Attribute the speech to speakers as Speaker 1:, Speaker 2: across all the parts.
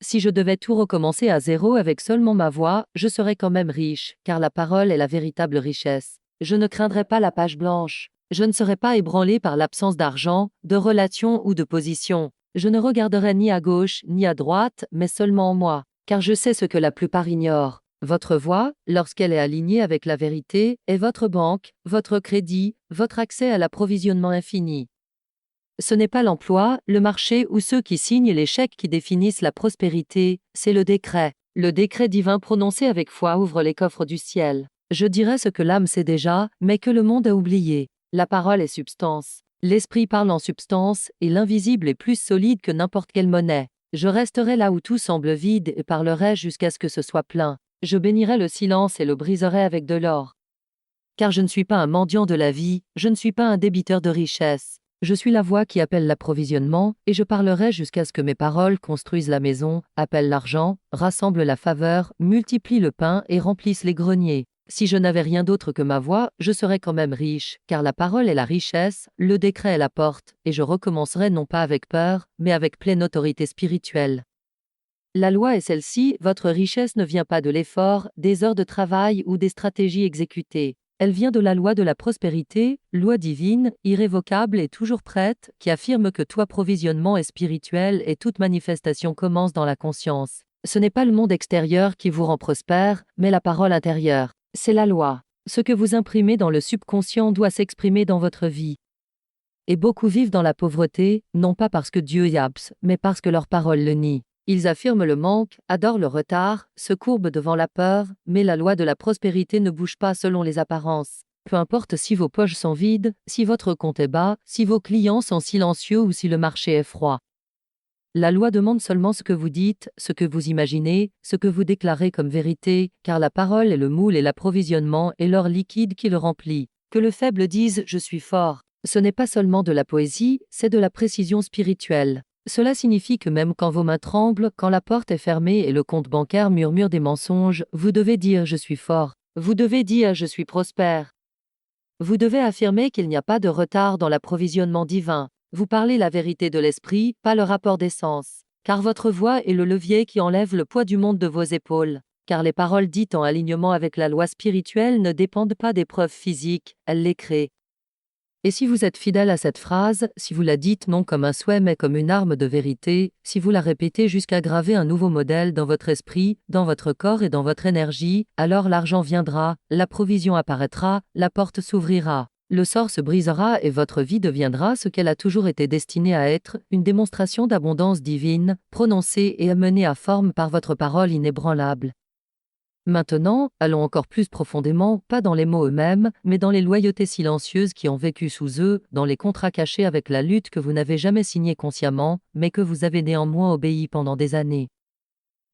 Speaker 1: Si je devais tout recommencer à zéro avec seulement ma voix, je serais quand même riche, car la parole est la véritable richesse. Je ne craindrais pas la page blanche. Je ne serais pas ébranlé par l'absence d'argent, de relations ou de position. Je ne regarderai ni à gauche ni à droite, mais seulement en moi, car je sais ce que la plupart ignorent. Votre voix, lorsqu'elle est alignée avec la vérité, est votre banque, votre crédit, votre accès à l'approvisionnement infini. Ce n'est pas l'emploi, le marché ou ceux qui signent les chèques qui définissent la prospérité, c'est le décret. Le décret divin prononcé avec foi ouvre les coffres du ciel. Je dirais ce que l'âme sait déjà, mais que le monde a oublié. La parole est substance. L'esprit parle en substance, et l'invisible est plus solide que n'importe quelle monnaie. Je resterai là où tout semble vide et parlerai jusqu'à ce que ce soit plein. Je bénirai le silence et le briserai avec de l'or. Car je ne suis pas un mendiant de la vie, je ne suis pas un débiteur de richesse. Je suis la voix qui appelle l'approvisionnement, et je parlerai jusqu'à ce que mes paroles construisent la maison, appellent l'argent, rassemblent la faveur, multiplient le pain et remplissent les greniers. Si je n'avais rien d'autre que ma voix, je serais quand même riche, car la parole est la richesse, le décret est la porte, et je recommencerai non pas avec peur, mais avec pleine autorité spirituelle. La loi est celle-ci, votre richesse ne vient pas de l'effort, des heures de travail ou des stratégies exécutées. Elle vient de la loi de la prospérité, loi divine, irrévocable et toujours prête, qui affirme que tout approvisionnement est spirituel et toute manifestation commence dans la conscience. Ce n'est pas le monde extérieur qui vous rend prospère, mais la parole intérieure. C'est la loi. Ce que vous imprimez dans le subconscient doit s'exprimer dans votre vie. Et beaucoup vivent dans la pauvreté, non pas parce que Dieu y abse, mais parce que leur parole le nie. Ils affirment le manque, adorent le retard, se courbent devant la peur, mais la loi de la prospérité ne bouge pas selon les apparences. Peu importe si vos poches sont vides, si votre compte est bas, si vos clients sont silencieux ou si le marché est froid. La loi demande seulement ce que vous dites, ce que vous imaginez, ce que vous déclarez comme vérité, car la parole est le moule et l'approvisionnement est l'or liquide qui le remplit. Que le faible dise « je suis fort ». Ce n'est pas seulement de la poésie, c'est de la précision spirituelle. Cela signifie que même quand vos mains tremblent, quand la porte est fermée et le compte bancaire murmure des mensonges, vous devez dire « je suis fort ». Vous devez dire « je suis prospère ». Vous devez affirmer qu'il n'y a pas de retard dans l'approvisionnement divin. Vous parlez la vérité de l'esprit, pas le rapport d'essence. Car votre voix est le levier qui enlève le poids du monde de vos épaules. Car les paroles dites en alignement avec la loi spirituelle ne dépendent pas des preuves physiques, elles les créent. Et si vous êtes fidèle à cette phrase, si vous la dites non comme un souhait mais comme une arme de vérité, si vous la répétez jusqu'à graver un nouveau modèle dans votre esprit, dans votre corps et dans votre énergie, alors l'argent viendra, la provision apparaîtra, la porte s'ouvrira. Le sort se brisera et votre vie deviendra ce qu'elle a toujours été destinée à être, une démonstration d'abondance divine, prononcée et amenée à forme par votre parole inébranlable. Maintenant, allons encore plus profondément, pas dans les mots eux-mêmes, mais dans les loyautés silencieuses qui ont vécu sous eux, dans les contrats cachés avec la lutte que vous n'avez jamais signée consciemment, mais que vous avez néanmoins obéi pendant des années.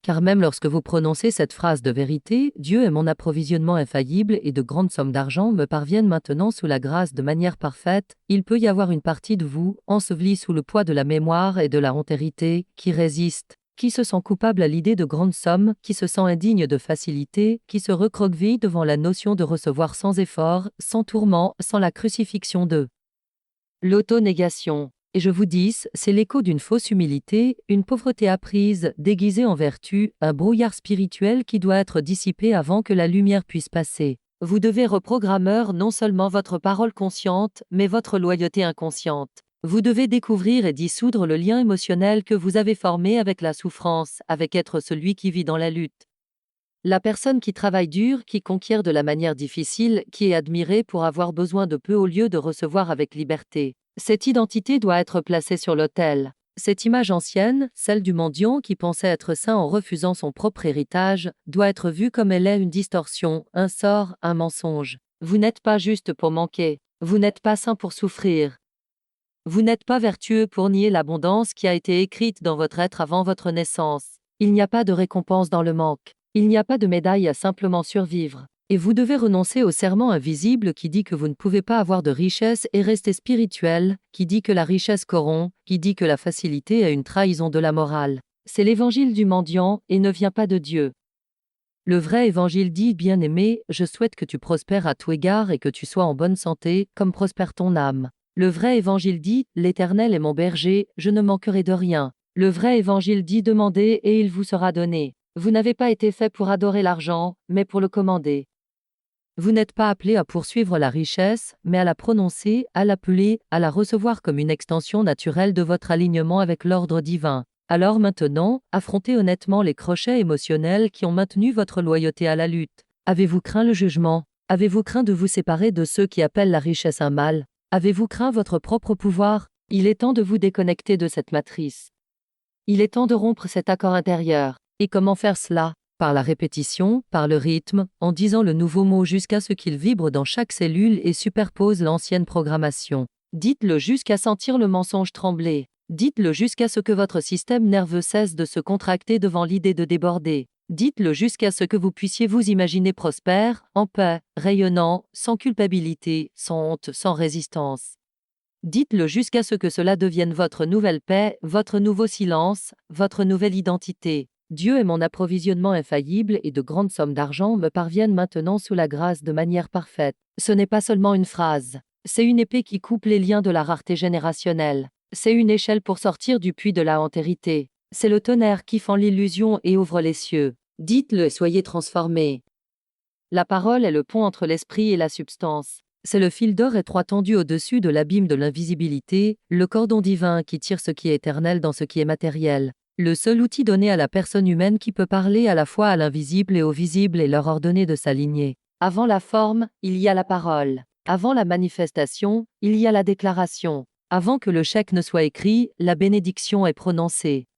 Speaker 1: Car même lorsque vous prononcez cette phrase de vérité, Dieu est mon approvisionnement infaillible et de grandes sommes d'argent me parviennent maintenant sous la grâce de manière parfaite, il peut y avoir une partie de vous, ensevelie sous le poids de la mémoire et de la hontérité, qui résiste, qui se sent coupable à l'idée de grandes sommes, qui se sent indigne de facilité, qui se recroqueville devant la notion de recevoir sans effort, sans tourment, sans la crucifixion de l'auto-négation. Et je vous dis, c'est l'écho d'une fausse humilité, une pauvreté apprise, déguisée en vertu, un brouillard spirituel qui doit être dissipé avant que la lumière puisse passer. Vous devez reprogrammer non seulement votre parole consciente, mais votre loyauté inconsciente. Vous devez découvrir et dissoudre le lien émotionnel que vous avez formé avec la souffrance, avec être celui qui vit dans la lutte. La personne qui travaille dur, qui conquiert de la manière difficile, qui est admirée pour avoir besoin de peu au lieu de recevoir avec liberté. Cette identité doit être placée sur l'autel. Cette image ancienne, celle du mendiant qui pensait être saint en refusant son propre héritage, doit être vue comme elle est une distorsion, un sort, un mensonge. Vous n'êtes pas juste pour manquer. Vous n'êtes pas saint pour souffrir. Vous n'êtes pas vertueux pour nier l'abondance qui a été écrite dans votre être avant votre naissance. Il n'y a pas de récompense dans le manque. Il n'y a pas de médaille à simplement survivre. Et vous devez renoncer au serment invisible qui dit que vous ne pouvez pas avoir de richesse et rester spirituel, qui dit que la richesse corrompt, qui dit que la facilité est une trahison de la morale. C'est l'évangile du mendiant et ne vient pas de Dieu. Le vrai évangile dit, bien-aimé, je souhaite que tu prospères à tout égard et que tu sois en bonne santé, comme prospère ton âme. Le vrai évangile dit, l'Éternel est mon berger, je ne manquerai de rien. Le vrai évangile dit demandez et il vous sera donné. Vous n'avez pas été fait pour adorer l'argent, mais pour le commander. Vous n'êtes pas appelé à poursuivre la richesse, mais à la prononcer, à l'appeler, à la recevoir comme une extension naturelle de votre alignement avec l'ordre divin. Alors maintenant, affrontez honnêtement les crochets émotionnels qui ont maintenu votre loyauté à la lutte. Avez-vous craint le jugement? Avez-vous craint de vous séparer de ceux qui appellent la richesse un mal? Avez-vous craint votre propre pouvoir? Il est temps de vous déconnecter de cette matrice. Il est temps de rompre cet accord intérieur. Et comment faire cela? Par la répétition, par le rythme, en disant le nouveau mot jusqu'à ce qu'il vibre dans chaque cellule et superpose l'ancienne programmation. Dites-le jusqu'à sentir le mensonge trembler. Dites-le jusqu'à ce que votre système nerveux cesse de se contracter devant l'idée de déborder. Dites-le jusqu'à ce que vous puissiez vous imaginer prospère, en paix, rayonnant, sans culpabilité, sans honte, sans résistance. Dites-le jusqu'à ce que cela devienne votre nouvelle paix, votre nouveau silence, votre nouvelle identité. Dieu est mon approvisionnement infaillible et de grandes sommes d'argent me parviennent maintenant sous la grâce de manière parfaite. Ce n'est pas seulement une phrase. C'est une épée qui coupe les liens de la rareté générationnelle. C'est une échelle pour sortir du puits de la antérité. C'est le tonnerre qui fend l'illusion et ouvre les cieux. Dites-le et soyez transformés. La parole est le pont entre l'esprit et la substance. C'est le fil d'or étroit tendu au-dessus de l'abîme de l'invisibilité, le cordon divin qui tire ce qui est éternel dans ce qui est matériel. Le seul outil donné à la personne humaine qui peut parler à la fois à l'invisible et au visible et leur ordonner de s'aligner. Avant la forme, il y a la parole. Avant la manifestation, il y a la déclaration. Avant que le chèque ne soit écrit, la bénédiction est prononcée.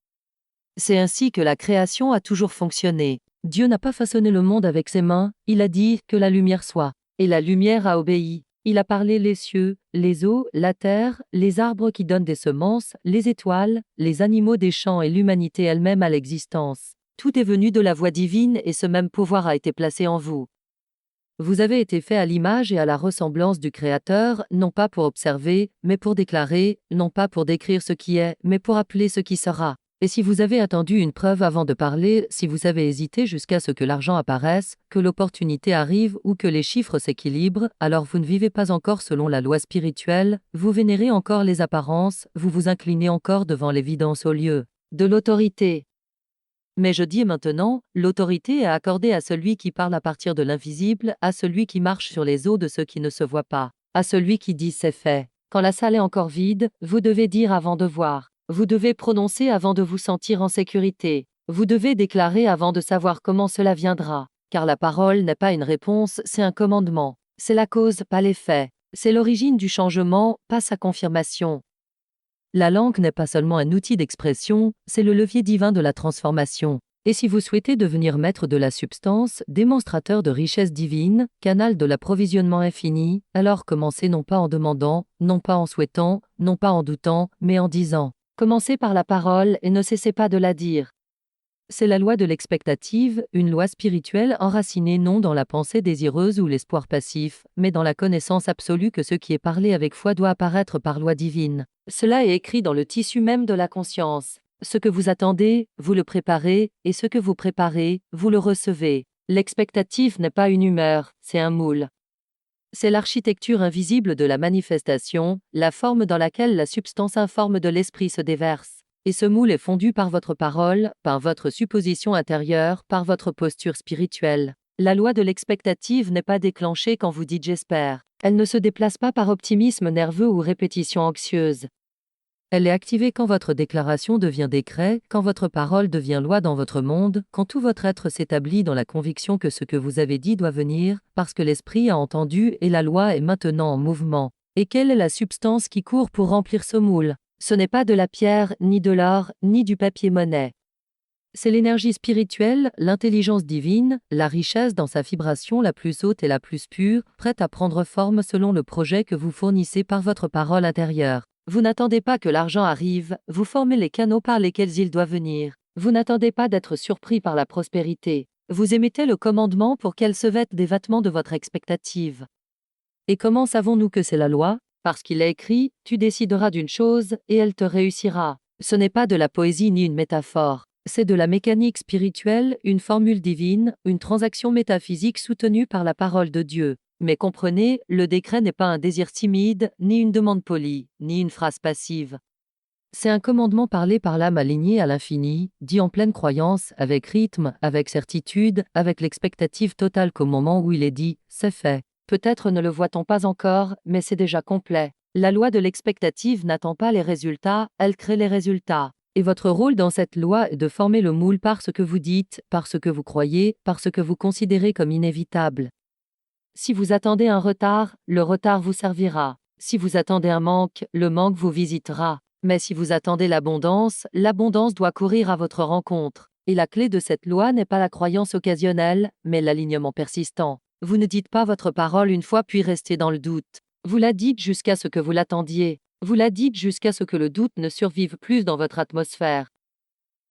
Speaker 1: C'est ainsi que la création a toujours fonctionné. Dieu n'a pas façonné le monde avec ses mains, il a dit que la lumière soit. Et la lumière a obéi. Il a parlé les cieux, les eaux, la terre, les arbres qui donnent des semences, les étoiles, les animaux des champs et l'humanité elle-même à l'existence. Tout est venu de la voix divine et ce même pouvoir a été placé en vous. Vous avez été fait à l'image et à la ressemblance du Créateur, non pas pour observer, mais pour déclarer, non pas pour décrire ce qui est, mais pour appeler ce qui sera. Et si vous avez attendu une preuve avant de parler, si vous avez hésité jusqu'à ce que l'argent apparaisse, que l'opportunité arrive ou que les chiffres s'équilibrent, alors vous ne vivez pas encore selon la loi spirituelle, vous vénérez encore les apparences, vous vous inclinez encore devant l'évidence au lieu de l'autorité. Mais je dis maintenant, l'autorité est accordée à celui qui parle à partir de l'invisible, à celui qui marche sur les eaux de ce qui ne se voit pas, à celui qui dit c'est fait. Quand la salle est encore vide, vous devez dire avant de voir. Vous devez prononcer avant de vous sentir en sécurité. Vous devez déclarer avant de savoir comment cela viendra. Car la parole n'est pas une réponse, c'est un commandement. C'est la cause, pas l'effet. C'est l'origine du changement, pas sa confirmation. La langue n'est pas seulement un outil d'expression, c'est le levier divin de la transformation. Et si vous souhaitez devenir maître de la substance, démonstrateur de richesse divine, canal de l'approvisionnement infini, alors commencez non pas en demandant, non pas en souhaitant, non pas en doutant, mais en disant. Commencez par la parole et ne cessez pas de la dire. C'est la loi de l'expectative, une loi spirituelle enracinée non dans la pensée désireuse ou l'espoir passif, mais dans la connaissance absolue que ce qui est parlé avec foi doit apparaître par loi divine. Cela est écrit dans le tissu même de la conscience. Ce que vous attendez, vous le préparez, et ce que vous préparez, vous le recevez. L'expectative n'est pas une humeur, c'est un moule. C'est l'architecture invisible de la manifestation, la forme dans laquelle la substance informe de l'esprit se déverse. Et ce moule est fondu par votre parole, par votre supposition intérieure, par votre posture spirituelle. La loi de l'expectative n'est pas déclenchée quand vous dites j'espère. Elle ne se déplace pas par optimisme nerveux ou répétition anxieuse. Elle est activée quand votre déclaration devient décret, quand votre parole devient loi dans votre monde, quand tout votre être s'établit dans la conviction que ce que vous avez dit doit venir, parce que l'esprit a entendu et la loi est maintenant en mouvement. Et quelle est la substance qui court pour remplir ce moule? Ce n'est pas de la pierre, ni de l'or, ni du papier-monnaie. C'est l'énergie spirituelle, l'intelligence divine, la richesse dans sa vibration la plus haute et la plus pure, prête à prendre forme selon le projet que vous fournissez par votre parole intérieure. Vous n'attendez pas que l'argent arrive, vous formez les canaux par lesquels il doit venir. Vous n'attendez pas d'être surpris par la prospérité. Vous émettez le commandement pour qu'elle se vête des vêtements de votre expectative. Et comment savons-nous que c'est la loi? Parce qu'il est écrit, tu décideras d'une chose, et elle te réussira. Ce n'est pas de la poésie ni une métaphore. C'est de la mécanique spirituelle, une formule divine, une transaction métaphysique soutenue par la parole de Dieu. Mais comprenez, le décret n'est pas un désir timide, ni une demande polie, ni une phrase passive. C'est un commandement parlé par l'âme alignée à l'infini, dit en pleine croyance, avec rythme, avec certitude, avec l'expectative totale qu'au moment où il est dit, c'est fait. Peut-être ne le voit-on pas encore, mais c'est déjà complet. La loi de l'expectative n'attend pas les résultats, elle crée les résultats. Et votre rôle dans cette loi est de former le moule par ce que vous dites, par ce que vous croyez, par ce que vous considérez comme inévitable. Si vous attendez un retard, le retard vous servira. Si vous attendez un manque, le manque vous visitera. Mais si vous attendez l'abondance doit courir à votre rencontre. Et la clé de cette loi n'est pas la croyance occasionnelle, mais l'alignement persistant. Vous ne dites pas votre parole une fois puis restez dans le doute. Vous la dites jusqu'à ce que vous l'attendiez. Vous la dites jusqu'à ce que le doute ne survive plus dans votre atmosphère.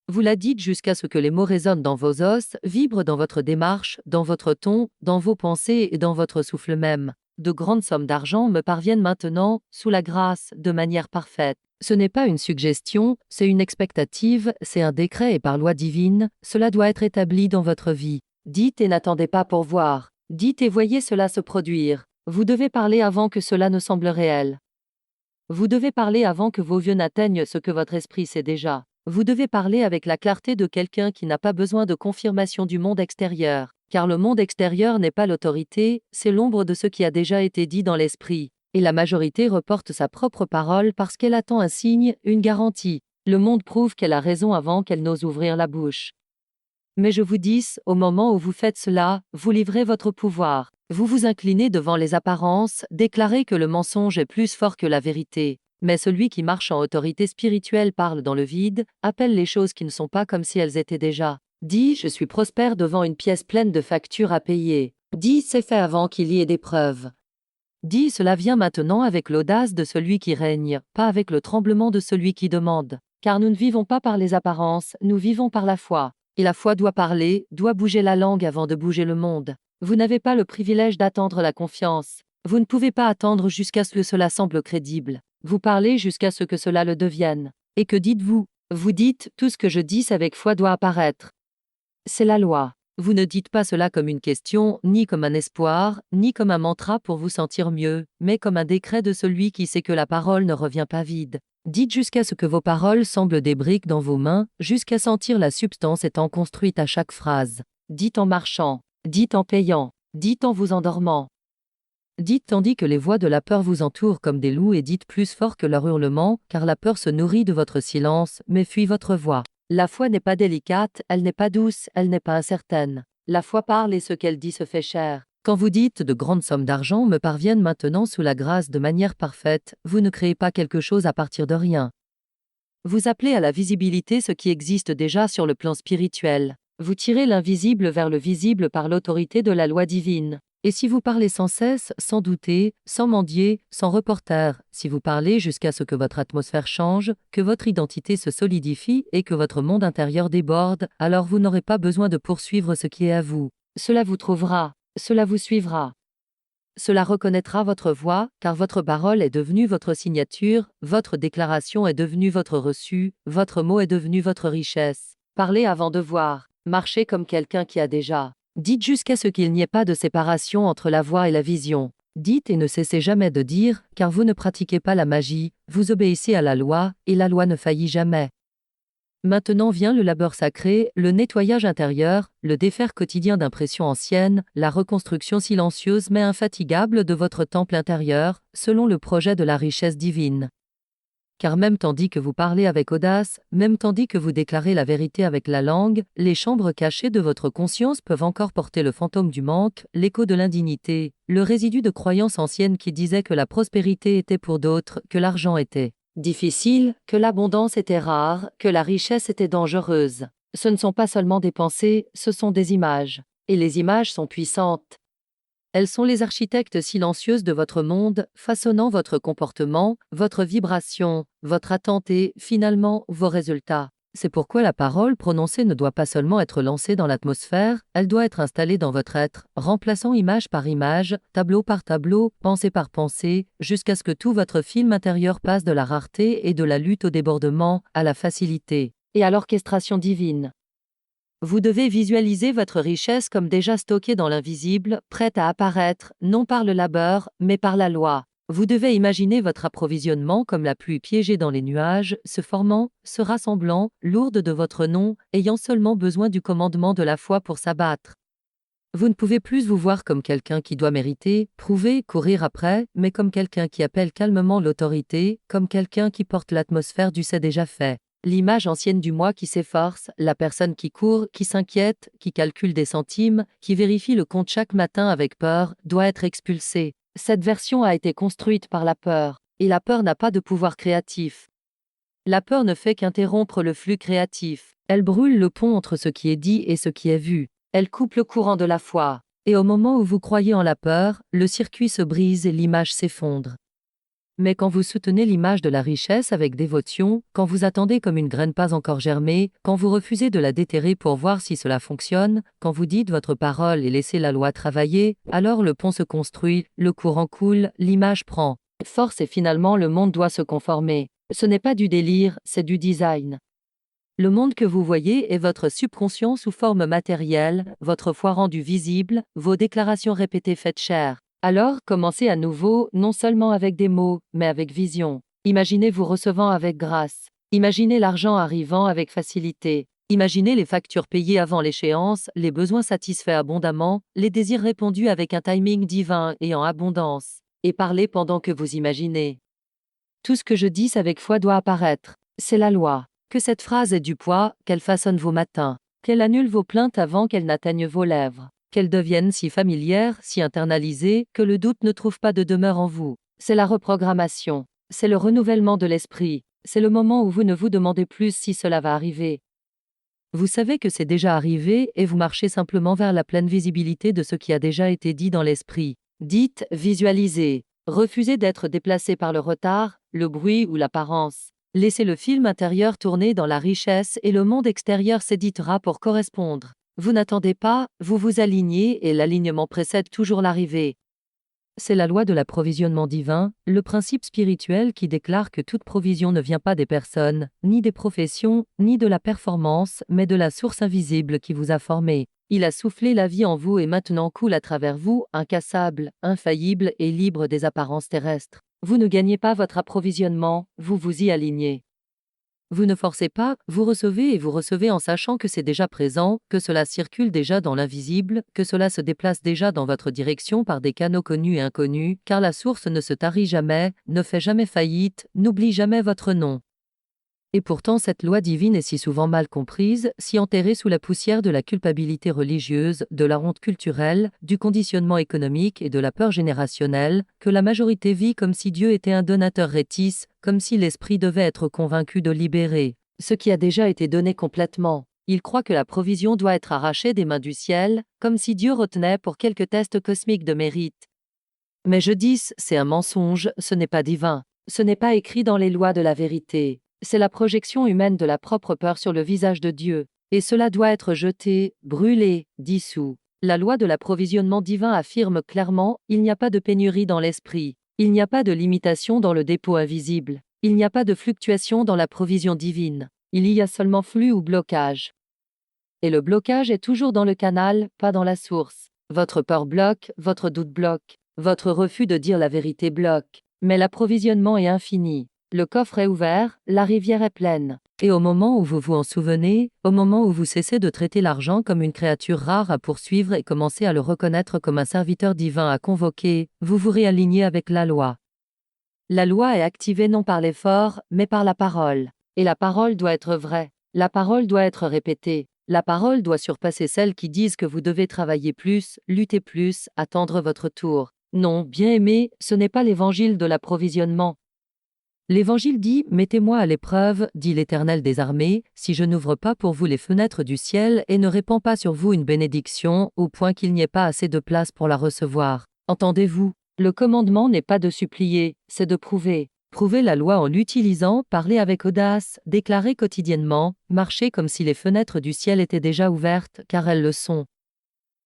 Speaker 1: Vous la dites jusqu'à ce que les mots résonnent dans vos os, vibrent dans votre démarche, dans votre ton, dans vos pensées et dans votre souffle même. De grandes sommes d'argent me parviennent maintenant, sous la grâce, de manière parfaite. Ce n'est pas une suggestion, c'est une expectative, c'est un décret et par loi divine, cela doit être établi dans votre vie. Dites et n'attendez pas pour voir. Dites et voyez cela se produire. Vous devez parler avant que cela ne semble réel. Vous devez parler avant que vos yeux n'atteignent ce que votre esprit sait déjà. Vous devez parler avec la clarté de quelqu'un qui n'a pas besoin de confirmation du monde extérieur, car le monde extérieur n'est pas l'autorité, c'est l'ombre de ce qui a déjà été dit dans l'esprit. Et la majorité reporte sa propre parole parce qu'elle attend un signe, une garantie. Le monde prouve qu'elle a raison avant qu'elle n'ose ouvrir la bouche. Mais je vous dis, au moment où vous faites cela, vous livrez votre pouvoir. Vous vous inclinez devant les apparences, déclarez que le mensonge est plus fort que la vérité. Mais celui qui marche en autorité spirituelle parle dans le vide, appelle les choses qui ne sont pas comme si elles étaient déjà. Dit, je suis prospère devant une pièce pleine de factures à payer. Dit, c'est fait avant qu'il y ait des preuves. Dit, cela vient maintenant avec l'audace de celui qui règne, pas avec le tremblement de celui qui demande. Car nous ne vivons pas par les apparences, nous vivons par la foi. Et la foi doit parler, doit bouger la langue avant de bouger le monde. Vous n'avez pas le privilège d'attendre la confiance. Vous ne pouvez pas attendre jusqu'à ce que cela semble crédible. Vous parlez jusqu'à ce que cela le devienne. Et que dites-vous? Vous dites, tout ce que je dis avec foi doit apparaître. C'est la loi. Vous ne dites pas cela comme une question, ni comme un espoir, ni comme un mantra pour vous sentir mieux, mais comme un décret de celui qui sait que la parole ne revient pas vide. Dites jusqu'à ce que vos paroles semblent des briques dans vos mains, jusqu'à sentir la substance étant construite à chaque phrase. Dites en marchant. Dites en payant. Dites en vous endormant. Dites tandis que les voix de la peur vous entourent comme des loups et dites plus fort que leur hurlement, car la peur se nourrit de votre silence, mais fuit votre voix. La foi n'est pas délicate, elle n'est pas douce, elle n'est pas incertaine. La foi parle et ce qu'elle dit se fait chair. Quand vous dites de grandes sommes d'argent me parviennent maintenant sous la grâce de manière parfaite, vous ne créez pas quelque chose à partir de rien. Vous appelez à la visibilité ce qui existe déjà sur le plan spirituel. Vous tirez l'invisible vers le visible par l'autorité de la loi divine. Et si vous parlez sans cesse, sans douter, sans mendier, sans reporter, si vous parlez jusqu'à ce que votre atmosphère change, que votre identité se solidifie et que votre monde intérieur déborde, alors vous n'aurez pas besoin de poursuivre ce qui est à vous. Cela vous trouvera, cela vous suivra. Cela reconnaîtra votre voix, car votre parole est devenue votre signature, votre déclaration est devenue votre reçu, votre mot est devenu votre richesse. Parlez avant de voir, marchez comme quelqu'un qui a déjà. Dites jusqu'à ce qu'il n'y ait pas de séparation entre la voix et la vision. Dites et ne cessez jamais de dire, car vous ne pratiquez pas la magie, vous obéissez à la loi, et la loi ne faillit jamais. Maintenant vient le labeur sacré, le nettoyage intérieur, le défaire quotidien d'impressions anciennes, la reconstruction silencieuse mais infatigable de votre temple intérieur, selon le projet de la richesse divine. Car même tandis que vous parlez avec audace, même tandis que vous déclarez la vérité avec la langue, les chambres cachées de votre conscience peuvent encore porter le fantôme du manque, l'écho de l'indignité, le résidu de croyances anciennes qui disaient que la prospérité était pour d'autres, que l'argent était difficile, que l'abondance était rare, que la richesse était dangereuse. Ce ne sont pas seulement des pensées, ce sont des images. Et les images sont puissantes. Elles sont les architectes silencieuses de votre monde, façonnant votre comportement, votre vibration, votre attente et, finalement, vos résultats. C'est pourquoi la parole prononcée ne doit pas seulement être lancée dans l'atmosphère, elle doit être installée dans votre être, remplaçant image par image, tableau par tableau, pensée par pensée, jusqu'à ce que tout votre film intérieur passe de la rareté et de la lutte au débordement, à la facilité, et à l'orchestration divine. Vous devez visualiser votre richesse comme déjà stockée dans l'invisible, prête à apparaître, non par le labeur, mais par la loi. Vous devez imaginer votre approvisionnement comme la pluie piégée dans les nuages, se formant, se rassemblant, lourde de votre nom, ayant seulement besoin du commandement de la foi pour s'abattre. Vous ne pouvez plus vous voir comme quelqu'un qui doit mériter, prouver, courir après, mais comme quelqu'un qui appelle calmement l'autorité, comme quelqu'un qui porte l'atmosphère du c'est déjà fait. L'image ancienne du moi qui s'efforce, la personne qui court, qui s'inquiète, qui calcule des centimes, qui vérifie le compte chaque matin avec peur, doit être expulsée. Cette version a été construite par la peur, et la peur n'a pas de pouvoir créatif. La peur ne fait qu'interrompre le flux créatif. Elle brûle le pont entre ce qui est dit et ce qui est vu. Elle coupe le courant de la foi. Et au moment où vous croyez en la peur, le circuit se brise et l'image s'effondre. Mais quand vous soutenez l'image de la richesse avec dévotion, quand vous attendez comme une graine pas encore germée, quand vous refusez de la déterrer pour voir si cela fonctionne, quand vous dites votre parole et laissez la loi travailler, alors le pont se construit, le courant coule, l'image prend force et finalement le monde doit se conformer. Ce n'est pas du délire, c'est du design. Le monde que vous voyez est votre subconscient sous forme matérielle, votre foi rendue visible, vos déclarations répétées faites chair. Alors, commencez à nouveau, non seulement avec des mots, mais avec vision. Imaginez vous recevant avec grâce. Imaginez l'argent arrivant avec facilité. Imaginez les factures payées avant l'échéance, les besoins satisfaits abondamment, les désirs répondus avec un timing divin et en abondance. Et parlez pendant que vous imaginez. Tout ce que je dis avec foi doit apparaître. C'est la loi. Que cette phrase ait du poids, qu'elle façonne vos matins, qu'elle annule vos plaintes avant qu'elles n'atteignent vos lèvres, qu'elle devienne si familière, si internalisée, que le doute ne trouve pas de demeure en vous. C'est la reprogrammation. C'est le renouvellement de l'esprit. C'est le moment où vous ne vous demandez plus si cela va arriver. Vous savez que c'est déjà arrivé et vous marchez simplement vers la pleine visibilité de ce qui a déjà été dit dans l'esprit. Dites, visualisez. Refusez d'être déplacé par le retard, le bruit ou l'apparence. Laissez le film intérieur tourner dans la richesse et le monde extérieur s'éditera pour correspondre. Vous n'attendez pas, vous vous alignez et l'alignement précède toujours l'arrivée. C'est la loi de l'approvisionnement divin, le principe spirituel qui déclare que toute provision ne vient pas des personnes, ni des professions, ni de la performance, mais de la source invisible qui vous a formé. Il a soufflé la vie en vous et maintenant coule à travers vous, incassable, infaillible et libre des apparences terrestres. Vous ne gagnez pas votre approvisionnement, vous vous y alignez. Vous ne forcez pas, vous recevez et vous recevez en sachant que c'est déjà présent, que cela circule déjà dans l'invisible, que cela se déplace déjà dans votre direction par des canaux connus et inconnus, car la source ne se tarit jamais, ne fait jamais faillite, n'oublie jamais votre nom. Et pourtant cette loi divine est si souvent mal comprise, si enterrée sous la poussière de la culpabilité religieuse, de la honte culturelle, du conditionnement économique et de la peur générationnelle, que la majorité vit comme si Dieu était un donateur rétice, comme si l'esprit devait être convaincu de libérer ce qui a déjà été donné complètement. Il croit que la provision doit être arrachée des mains du ciel, comme si Dieu retenait pour quelques tests cosmiques de mérite. Mais je dis, c'est un mensonge, ce n'est pas divin. Ce n'est pas écrit dans les lois de la vérité. C'est la projection humaine de la propre peur sur le visage de Dieu. Et cela doit être jeté, brûlé, dissous. La loi de l'approvisionnement divin affirme clairement, il n'y a pas de pénurie dans l'esprit. Il n'y a pas de limitation dans le dépôt invisible. Il n'y a pas de fluctuation dans la provision divine. Il y a seulement flux ou blocage. Et le blocage est toujours dans le canal, pas dans la source. Votre peur bloque, votre doute bloque. Votre refus de dire la vérité bloque. Mais l'approvisionnement est infini. Le coffre est ouvert, la rivière est pleine. Et au moment où vous vous en souvenez, au moment où vous cessez de traiter l'argent comme une créature rare à poursuivre et commencez à le reconnaître comme un serviteur divin à convoquer, vous vous réalignez avec la loi. La loi est activée non par l'effort, mais par la parole. Et la parole doit être vraie. La parole doit être répétée. La parole doit surpasser celles qui disent que vous devez travailler plus, lutter plus, attendre votre tour. Non, bien-aimé, ce n'est pas l'évangile de l'approvisionnement. L'Évangile dit « Mettez-moi à l'épreuve, dit l'Éternel des armées, si je n'ouvre pas pour vous les fenêtres du ciel et ne répands pas sur vous une bénédiction, au point qu'il n'y ait pas assez de place pour la recevoir. » Entendez-vous? Le commandement n'est pas de supplier, c'est de prouver. Prouver la loi en l'utilisant, parler avec audace, déclarer quotidiennement, marcher comme si les fenêtres du ciel étaient déjà ouvertes, car elles le sont.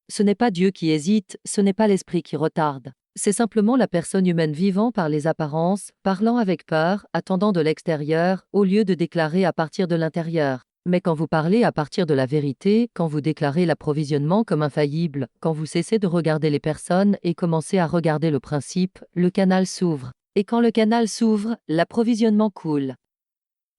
Speaker 1: Ce n'est pas Dieu qui hésite, ce n'est pas l'esprit qui retarde. C'est simplement la personne humaine vivant par les apparences, parlant avec peur, attendant de l'extérieur, au lieu de déclarer à partir de l'intérieur. Mais quand vous parlez à partir de la vérité, quand vous déclarez l'approvisionnement comme infaillible, quand vous cessez de regarder les personnes et commencez à regarder le principe, le canal s'ouvre. Et quand le canal s'ouvre, l'approvisionnement coule.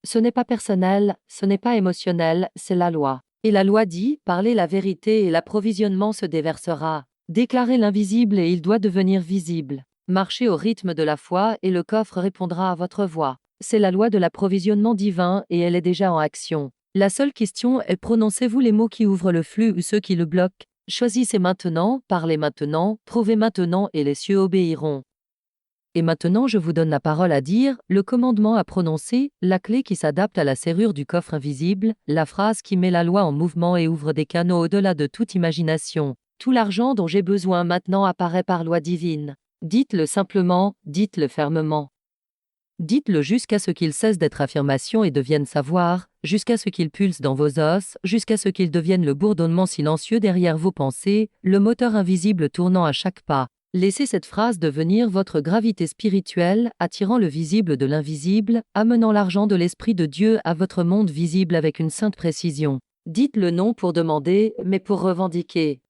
Speaker 1: Ce n'est pas personnel, ce n'est pas émotionnel, c'est la loi. Et la loi dit, parlez la vérité et l'approvisionnement se déversera. Déclarez l'invisible et il doit devenir visible. Marchez au rythme de la foi et le coffre répondra à votre voix. C'est la loi de l'approvisionnement divin et elle est déjà en action. La seule question est prononcez-vous les mots qui ouvrent le flux ou ceux qui le bloquent? Choisissez maintenant, parlez maintenant, prouvez maintenant et les cieux obéiront. Et maintenant je vous donne la parole à dire, le commandement à prononcer, la clé qui s'adapte à la serrure du coffre invisible, la phrase qui met la loi en mouvement et ouvre des canaux au-delà de toute imagination. Tout l'argent dont j'ai besoin maintenant apparaît par loi divine. Dites-le simplement, dites-le fermement. Dites-le jusqu'à ce qu'il cesse d'être affirmation et devienne savoir, jusqu'à ce qu'il pulse dans vos os, jusqu'à ce qu'il devienne le bourdonnement silencieux derrière vos pensées, le moteur invisible tournant à chaque pas. Laissez cette phrase devenir votre gravité spirituelle, attirant le visible de l'invisible, amenant l'argent de l'Esprit de Dieu à votre monde visible avec une sainte précision. Dites le non pour demander, mais pour revendiquer.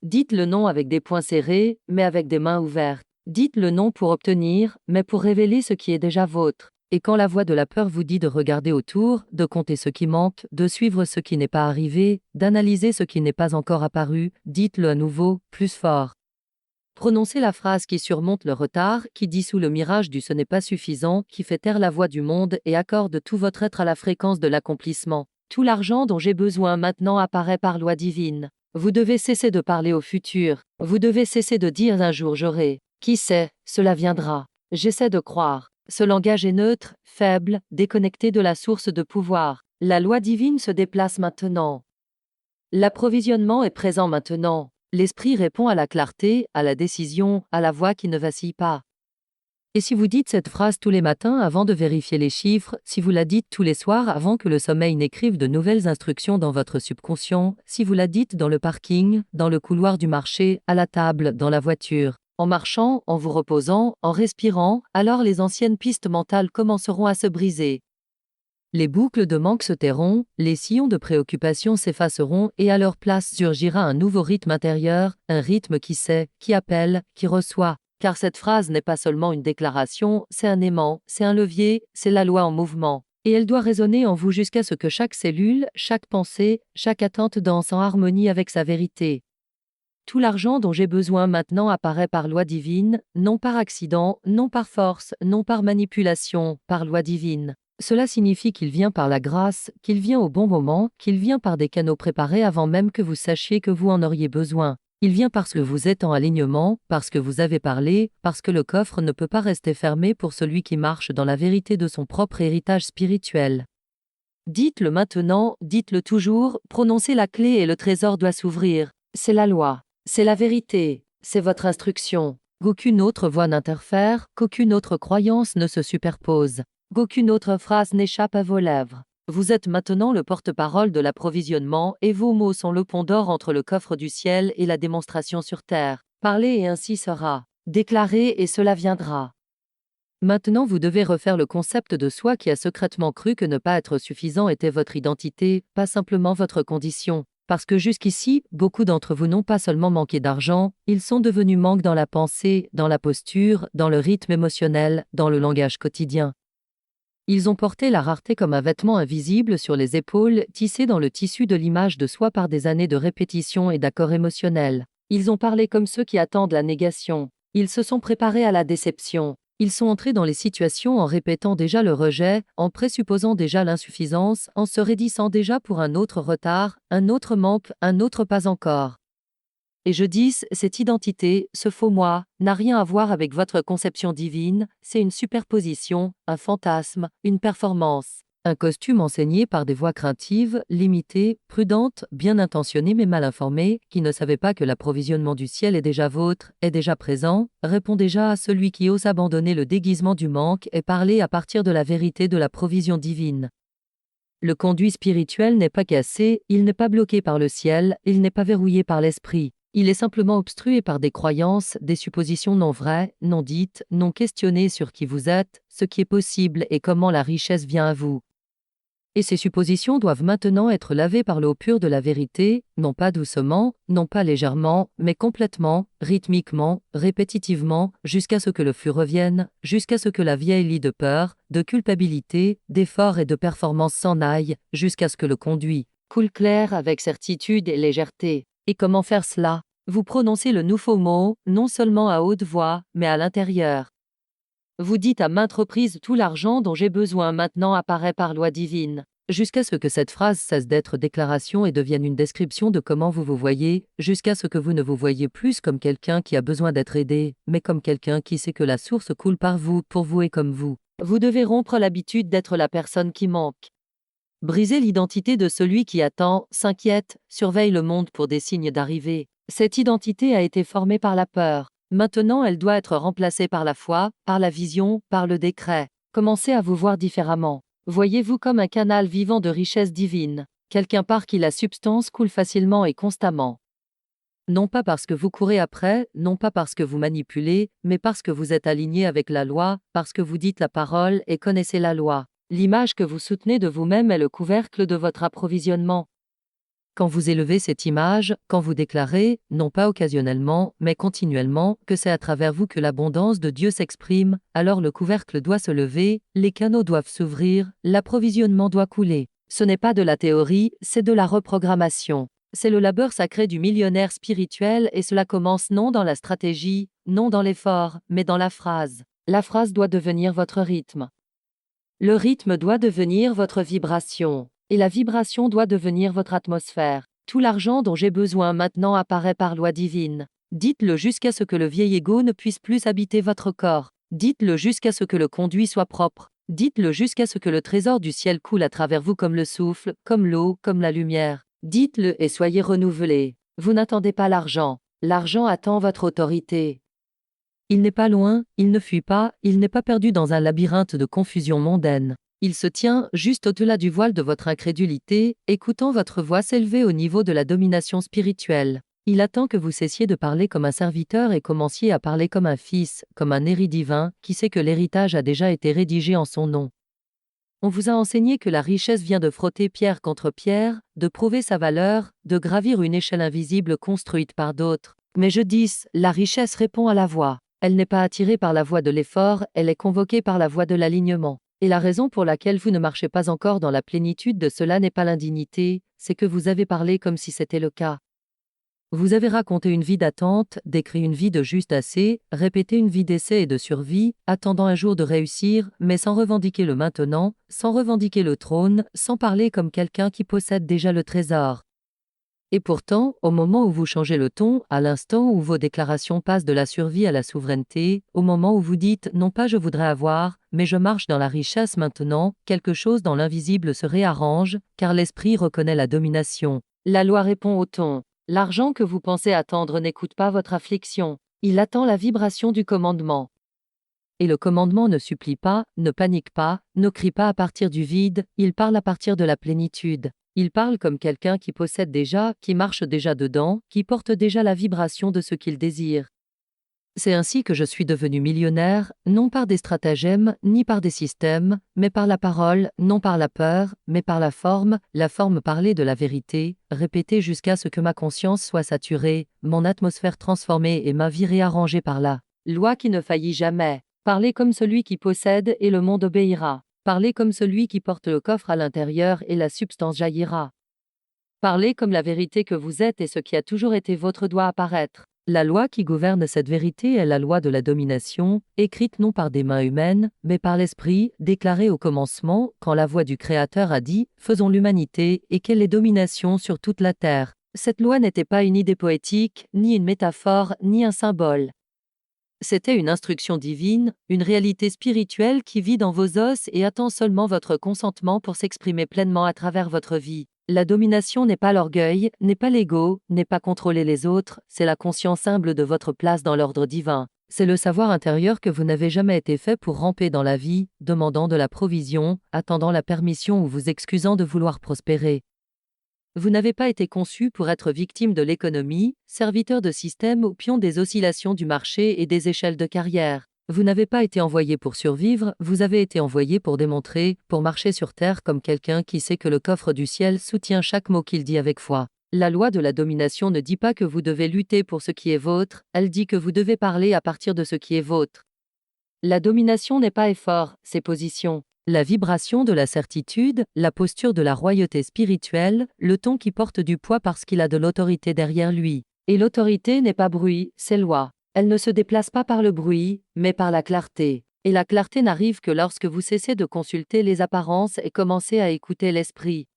Speaker 1: Dites le non avec des poings serrés, mais avec des mains ouvertes. Dites le non pour obtenir, mais pour révéler ce qui est déjà vôtre. Et quand la voix de la peur vous dit de regarder autour, de compter ce qui manque, de suivre ce qui n'est pas arrivé, d'analyser ce qui n'est pas encore apparu, dites-le à nouveau, plus fort. Prononcez la phrase qui surmonte le retard, qui dissout le mirage du ce n'est pas suffisant, qui fait taire la voix du monde et accorde tout votre être à la fréquence de l'accomplissement. Tout l'argent dont j'ai besoin maintenant apparaît par loi divine. Vous devez cesser de parler au futur. Vous devez cesser de dire un jour j'aurai. Qui sait, cela viendra. J'essaie de croire. Ce langage est neutre, faible, déconnecté de la source de pouvoir. La loi divine se déplace maintenant. L'approvisionnement est présent maintenant. L'esprit répond à la clarté, à la décision, à la voix qui ne vacille pas. Et si vous dites cette phrase tous les matins avant de vérifier les chiffres, si vous la dites tous les soirs avant que le sommeil n'écrive de nouvelles instructions dans votre subconscient, si vous la dites dans le parking, dans le couloir du marché, à la table, dans la voiture, en marchant, en vous reposant, en respirant, alors les anciennes pistes mentales commenceront à se briser. Les boucles de manque se tairont, les sillons de préoccupation s'effaceront et à leur place surgira un nouveau rythme intérieur, un rythme qui sait, qui appelle, qui reçoit. Car cette phrase n'est pas seulement une déclaration, c'est un aimant, c'est un levier, c'est la loi en mouvement. Et elle doit résonner en vous jusqu'à ce que chaque cellule, chaque pensée, chaque attente danse en harmonie avec sa vérité. Tout l'argent dont j'ai besoin maintenant apparaît par loi divine, non par accident, non par force, non par manipulation, par loi divine. Cela signifie qu'il vient par la grâce, qu'il vient au bon moment, qu'il vient par des canaux préparés avant même que vous sachiez que vous en auriez besoin. Il vient parce que vous êtes en alignement, parce que vous avez parlé, parce que le coffre ne peut pas rester fermé pour celui qui marche dans la vérité de son propre héritage spirituel. Dites-le maintenant, dites-le toujours, prononcez la clé et le trésor doit s'ouvrir. C'est la loi, c'est la vérité, c'est votre instruction. Qu'aucune autre voix n'interfère, qu'aucune autre croyance ne se superpose, qu'aucune autre phrase n'échappe à vos lèvres. Vous êtes maintenant le porte-parole de l'approvisionnement et vos mots sont le pont d'or entre le coffre du ciel et la démonstration sur terre. Parlez et ainsi sera. Déclarez et cela viendra. Maintenant vous devez refaire le concept de soi qui a secrètement cru que ne pas être suffisant était votre identité, pas simplement votre condition. Parce que jusqu'ici, beaucoup d'entre vous n'ont pas seulement manqué d'argent, ils sont devenus manques dans la pensée, dans la posture, dans le rythme émotionnel, dans le langage quotidien. Ils ont porté la rareté comme un vêtement invisible sur les épaules, tissé dans le tissu de l'image de soi par des années de répétition et d'accords émotionnels. Ils ont parlé comme ceux qui attendent la négation. Ils se sont préparés à la déception. Ils sont entrés dans les situations en répétant déjà le rejet, en présupposant déjà l'insuffisance, en se raidissant déjà pour un autre retard, un autre manque, un autre pas encore. Et je dis, cette identité, ce faux moi, n'a rien à voir avec votre conception divine, c'est une superposition, un fantasme, une performance. Un costume enseigné par des voix craintives, limitées, prudentes, bien intentionnées mais mal informées, qui ne savaient pas que l'approvisionnement du ciel est déjà vôtre, est déjà présent, répond déjà à celui qui ose abandonner le déguisement du manque et parler à partir de la vérité de la provision divine. Le conduit spirituel n'est pas cassé, il n'est pas bloqué par le ciel, il n'est pas verrouillé par l'esprit. Il est simplement obstrué par des croyances, des suppositions non vraies, non dites, non questionnées sur qui vous êtes, ce qui est possible et comment la richesse vient à vous. Et ces suppositions doivent maintenant être lavées par l'eau pure de la vérité, non pas doucement, non pas légèrement, mais complètement, rythmiquement, répétitivement, jusqu'à ce que le flux revienne, jusqu'à ce que la vieille lie de peur, de culpabilité, d'effort et de performance s'en aille, jusqu'à ce que le conduit coule clair avec certitude et légèreté. Et comment faire cela? Vous prononcez le nouveau mot, non seulement à haute voix, mais à l'intérieur. Vous dites à maintes reprises tout l'argent dont j'ai besoin maintenant apparaît par loi divine. Jusqu'à ce que cette phrase cesse d'être déclaration et devienne une description de comment vous vous voyez, jusqu'à ce que vous ne vous voyez plus comme quelqu'un qui a besoin d'être aidé, mais comme quelqu'un qui sait que la source coule par vous, pour vous et comme vous. Vous devez rompre l'habitude d'être la personne qui manque. Briser l'identité de celui qui attend, s'inquiète, surveille le monde pour des signes d'arrivée. Cette identité a été formée par la peur. Maintenant, elle doit être remplacée par la foi, par la vision, par le décret. Commencez à vous voir différemment. Voyez-vous comme un canal vivant de richesse divine, quelqu'un par qui la substance coule facilement et constamment. Non pas parce que vous courez après, non pas parce que vous manipulez, mais parce que vous êtes aligné avec la loi, parce que vous dites la parole et connaissez la loi. L'image que vous soutenez de vous-même est le couvercle de votre approvisionnement. Quand vous élevez cette image, quand vous déclarez, non pas occasionnellement, mais continuellement, que c'est à travers vous que l'abondance de Dieu s'exprime, alors le couvercle doit se lever, les canaux doivent s'ouvrir, l'approvisionnement doit couler. Ce n'est pas de la théorie, c'est de la reprogrammation. C'est le labeur sacré du millionnaire spirituel et cela commence non dans la stratégie, non dans l'effort, mais dans la phrase. La phrase doit devenir votre rythme. Le rythme doit devenir votre vibration, et la vibration doit devenir votre atmosphère. Tout l'argent dont j'ai besoin maintenant apparaît par loi divine. Dites-le jusqu'à ce que le vieil ego ne puisse plus habiter votre corps. Dites-le jusqu'à ce que le conduit soit propre. Dites-le jusqu'à ce que le trésor du ciel coule à travers vous comme le souffle, comme l'eau, comme la lumière. Dites-le et soyez renouvelés. Vous n'attendez pas l'argent. L'argent attend votre autorité. Il n'est pas loin, il ne fuit pas, il n'est pas perdu dans un labyrinthe de confusion mondaine. Il se tient juste au-delà du voile de votre incrédulité, écoutant votre voix s'élever au niveau de la domination spirituelle. Il attend que vous cessiez de parler comme un serviteur et commenciez à parler comme un fils, comme un héritier divin, qui sait que l'héritage a déjà été rédigé en son nom. On vous a enseigné que la richesse vient de frotter pierre contre pierre, de prouver sa valeur, de gravir une échelle invisible construite par d'autres. Mais je dis, la richesse répond à la voix. Elle n'est pas attirée par la voie de l'effort, elle est convoquée par la voie de l'alignement. Et la raison pour laquelle vous ne marchez pas encore dans la plénitude de cela n'est pas l'indignité, c'est que vous avez parlé comme si c'était le cas. Vous avez raconté une vie d'attente, décrit une vie de juste assez, répété une vie d'essai et de survie, attendant un jour de réussir, mais sans revendiquer le maintenant, sans revendiquer le trône, sans parler comme quelqu'un qui possède déjà le trésor. Et pourtant, au moment où vous changez le ton, à l'instant où vos déclarations passent de la survie à la souveraineté, au moment où vous dites « non pas je voudrais avoir, mais je marche dans la richesse maintenant », quelque chose dans l'invisible se réarrange, car l'esprit reconnaît la domination. La loi répond au ton. L'argent que vous pensez attendre n'écoute pas votre affliction. Il attend la vibration du commandement. Et le commandement ne supplie pas, ne panique pas, ne crie pas à partir du vide, il parle à partir de la plénitude. Il parle comme quelqu'un qui possède déjà, qui marche déjà dedans, qui porte déjà la vibration de ce qu'il désire. C'est ainsi que je suis devenu millionnaire, non par des stratagèmes, ni par des systèmes, mais par la parole, non par la peur, mais par la forme parlée de la vérité, répétée jusqu'à ce que ma conscience soit saturée, mon atmosphère transformée et ma vie réarrangée par la loi qui ne faillit jamais. Parlez comme celui qui possède et le monde obéira. Parlez comme celui qui porte le coffre à l'intérieur et la substance jaillira. Parlez comme la vérité que vous êtes et ce qui a toujours été vôtre doit apparaître. La loi qui gouverne cette vérité est la loi de la domination, écrite non par des mains humaines, mais par l'Esprit, déclarée au commencement, quand la voix du Créateur a dit « Faisons l'humanité et qu'elle ait domination sur toute la terre ». Cette loi n'était pas une idée poétique, ni une métaphore, ni un symbole. C'était une instruction divine, une réalité spirituelle qui vit dans vos os et attend seulement votre consentement pour s'exprimer pleinement à travers votre vie. La domination n'est pas l'orgueil, n'est pas l'ego, n'est pas contrôler les autres, c'est la conscience humble de votre place dans l'ordre divin. C'est le savoir intérieur que vous n'avez jamais été fait pour ramper dans la vie, demandant de la provision, attendant la permission ou vous excusant de vouloir prospérer. Vous n'avez pas été conçu pour être victime de l'économie, serviteur de système ou pion des oscillations du marché et des échelles de carrière. Vous n'avez pas été envoyé pour survivre, vous avez été envoyé pour démontrer, pour marcher sur terre comme quelqu'un qui sait que le coffre du ciel soutient chaque mot qu'il dit avec foi. La loi de la domination ne dit pas que vous devez lutter pour ce qui est vôtre, elle dit que vous devez parler à partir de ce qui est vôtre. La domination n'est pas effort, c'est position. La vibration de la certitude, la posture de la royauté spirituelle, le ton qui porte du poids parce qu'il a de l'autorité derrière lui. Et l'autorité n'est pas bruit, c'est loi. Elle ne se déplace pas par le bruit, mais par la clarté. Et la clarté n'arrive que lorsque vous cessez de consulter les apparences et commencez à écouter l'esprit.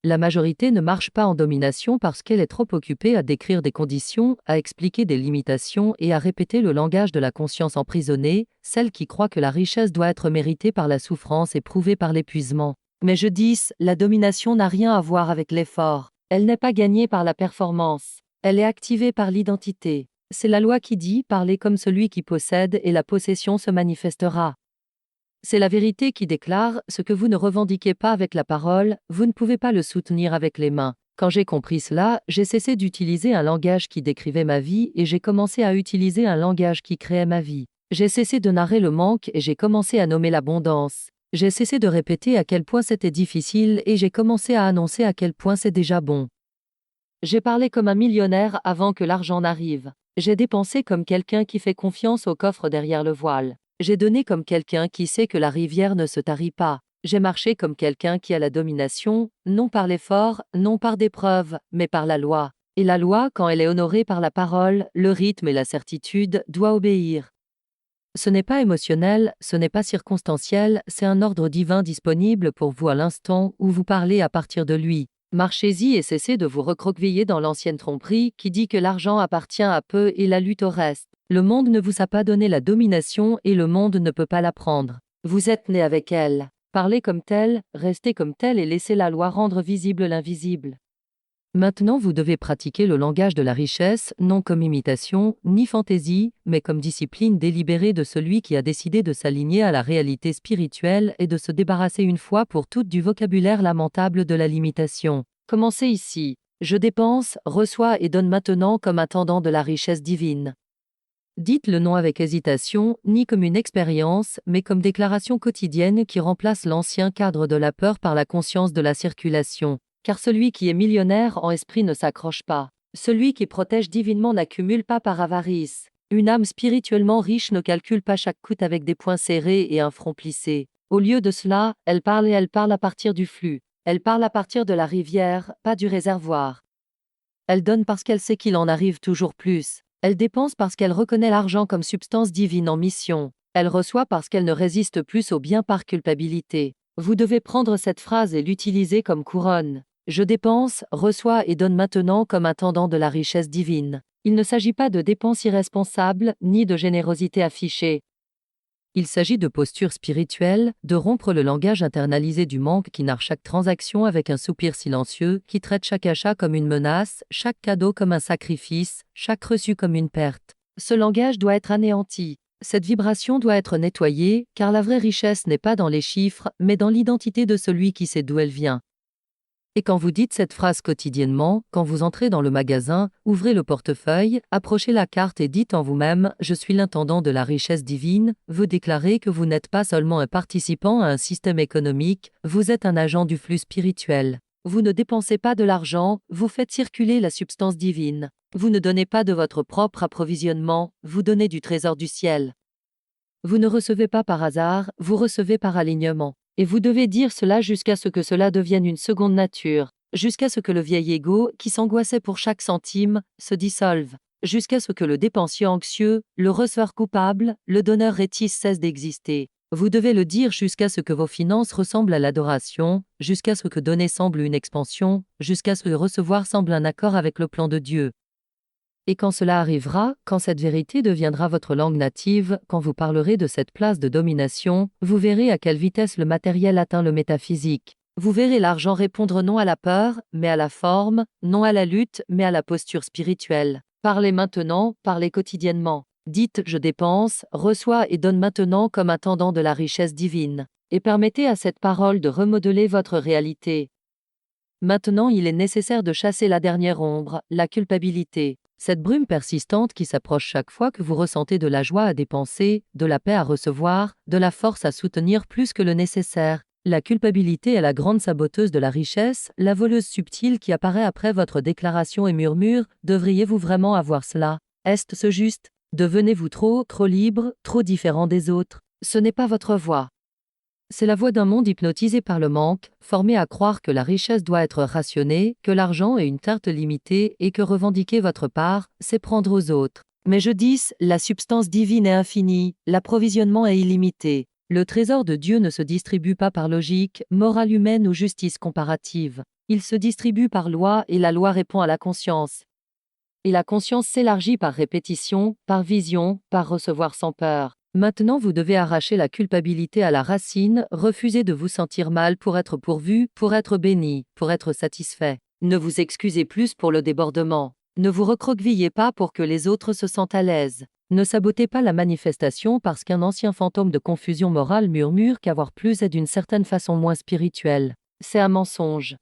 Speaker 1: La majorité ne marche pas en domination parce qu'elle est trop occupée à décrire des conditions, à expliquer des limitations et à répéter le langage de la conscience emprisonnée, celle qui croit que la richesse doit être méritée par la souffrance et prouvée par l'épuisement. Mais je dis, la domination n'a rien à voir avec l'effort. Elle n'est pas gagnée par la performance. Elle est activée par l'identité. C'est la loi qui dit « parlez comme celui qui possède et la possession se manifestera ». C'est la vérité qui déclare, ce que vous ne revendiquez pas avec la parole, vous ne pouvez pas le soutenir avec les mains. Quand j'ai compris cela, j'ai cessé d'utiliser un langage qui décrivait ma vie et j'ai commencé à utiliser un langage qui créait ma vie. J'ai cessé de narrer le manque et j'ai commencé à nommer l'abondance. J'ai cessé de répéter à quel point c'était difficile et j'ai commencé à annoncer à quel point c'est déjà bon. J'ai parlé comme un millionnaire avant que l'argent n'arrive. J'ai dépensé comme quelqu'un qui fait confiance au coffre derrière le voile. J'ai donné comme quelqu'un qui sait que la rivière ne se tarit pas. J'ai marché comme quelqu'un qui a la domination, non par l'effort, non par des preuves, mais par la loi. Et la loi, quand elle est honorée par la parole, le rythme et la certitude, doit obéir. Ce n'est pas émotionnel, ce n'est pas circonstanciel, c'est un ordre divin disponible pour vous à l'instant où vous parlez à partir de lui. Marchez-y et cessez de vous recroqueviller dans l'ancienne tromperie qui dit que l'argent appartient à peu et la lutte au reste. Le monde ne vous a pas donné la domination et le monde ne peut pas la prendre. Vous êtes né avec elle. Parlez comme tel, restez comme tel et laissez la loi rendre visible l'invisible. Maintenant vous devez pratiquer le langage de la richesse, non comme imitation, ni fantaisie, mais comme discipline délibérée de celui qui a décidé de s'aligner à la réalité spirituelle et de se débarrasser une fois pour toutes du vocabulaire lamentable de la limitation. Commencez ici. Je dépense, reçois et donne maintenant comme attendant de la richesse divine. Dites le non avec hésitation, ni comme une expérience, mais comme déclaration quotidienne qui remplace l'ancien cadre de la peur par la conscience de la circulation. Car celui qui est millionnaire en esprit ne s'accroche pas. Celui qui protège divinement n'accumule pas par avarice. Une âme spirituellement riche ne calcule pas chaque goutte avec des poings serrés et un front plissé. Au lieu de cela, elle parle et elle parle à partir du flux. Elle parle à partir de la rivière, pas du réservoir. Elle donne parce qu'elle sait qu'il en arrive toujours plus. Elle dépense parce qu'elle reconnaît l'argent comme substance divine en mission. Elle reçoit parce qu'elle ne résiste plus au bien par culpabilité. Vous devez prendre cette phrase et l'utiliser comme couronne. Je dépense, reçois et donne maintenant comme intendant de la richesse divine. Il ne s'agit pas de dépenses irresponsables, ni de générosité affichée. Il s'agit de posture spirituelle, de rompre le langage internalisé du manque qui narre chaque transaction avec un soupir silencieux, qui traite chaque achat comme une menace, chaque cadeau comme un sacrifice, chaque reçu comme une perte. Ce langage doit être anéanti. Cette vibration doit être nettoyée, car la vraie richesse n'est pas dans les chiffres, mais dans l'identité de celui qui sait d'où elle vient. Et quand vous dites cette phrase quotidiennement, quand vous entrez dans le magasin, ouvrez le portefeuille, approchez la carte et dites en vous-même « Je suis l'intendant de la richesse divine », vous déclarez que vous n'êtes pas seulement un participant à un système économique, vous êtes un agent du flux spirituel. Vous ne dépensez pas de l'argent, vous faites circuler la substance divine. Vous ne donnez pas de votre propre approvisionnement, vous donnez du trésor du ciel. Vous ne recevez pas par hasard, vous recevez par alignement. Et vous devez dire cela jusqu'à ce que cela devienne une seconde nature, jusqu'à ce que le vieil ego, qui s'angoissait pour chaque centime, se dissolve, jusqu'à ce que le dépensier anxieux, le receveur coupable, le donneur rétif cesse d'exister. Vous devez le dire jusqu'à ce que vos finances ressemblent à l'adoration, jusqu'à ce que donner semble une expansion, jusqu'à ce que recevoir semble un accord avec le plan de Dieu. Et quand cela arrivera, quand cette vérité deviendra votre langue native, quand vous parlerez de cette place de domination, vous verrez à quelle vitesse le matériel atteint le métaphysique. Vous verrez l'argent répondre non à la peur, mais à la forme, non à la lutte, mais à la posture spirituelle. Parlez maintenant, parlez quotidiennement. Dites « Je dépense, reçois et donne maintenant comme intendant de la richesse divine ». Et permettez à cette parole de remodeler votre réalité. Maintenant il est nécessaire de chasser la dernière ombre, la culpabilité. Cette brume persistante qui s'approche chaque fois que vous ressentez de la joie à dépenser, de la paix à recevoir, de la force à soutenir plus que le nécessaire. La culpabilité est la grande saboteuse de la richesse, la voleuse subtile qui apparaît après votre déclaration et murmure « Devriez-vous vraiment avoir cela? Est-ce juste? Devenez-vous trop libre, trop différent des autres ?» Ce n'est pas votre voix. C'est la voix d'un monde hypnotisé par le manque, formé à croire que la richesse doit être rationnée, que l'argent est une tarte limitée et que revendiquer votre part, c'est prendre aux autres. Mais je dis, la substance divine est infinie, l'approvisionnement est illimité. Le trésor de Dieu ne se distribue pas par logique, morale humaine ou justice comparative. Il se distribue par loi et la loi répond à la conscience. Et la conscience s'élargit par répétition, par vision, par recevoir sans peur. Maintenant vous devez arracher la culpabilité à la racine, refuser de vous sentir mal pour être pourvu, pour être béni, pour être satisfait. Ne vous excusez plus pour le débordement. Ne vous recroquevillez pas pour que les autres se sentent à l'aise. Ne sabotez pas la manifestation parce qu'un ancien fantôme de confusion morale murmure qu'avoir plus est d'une certaine façon moins spirituel. C'est un mensonge.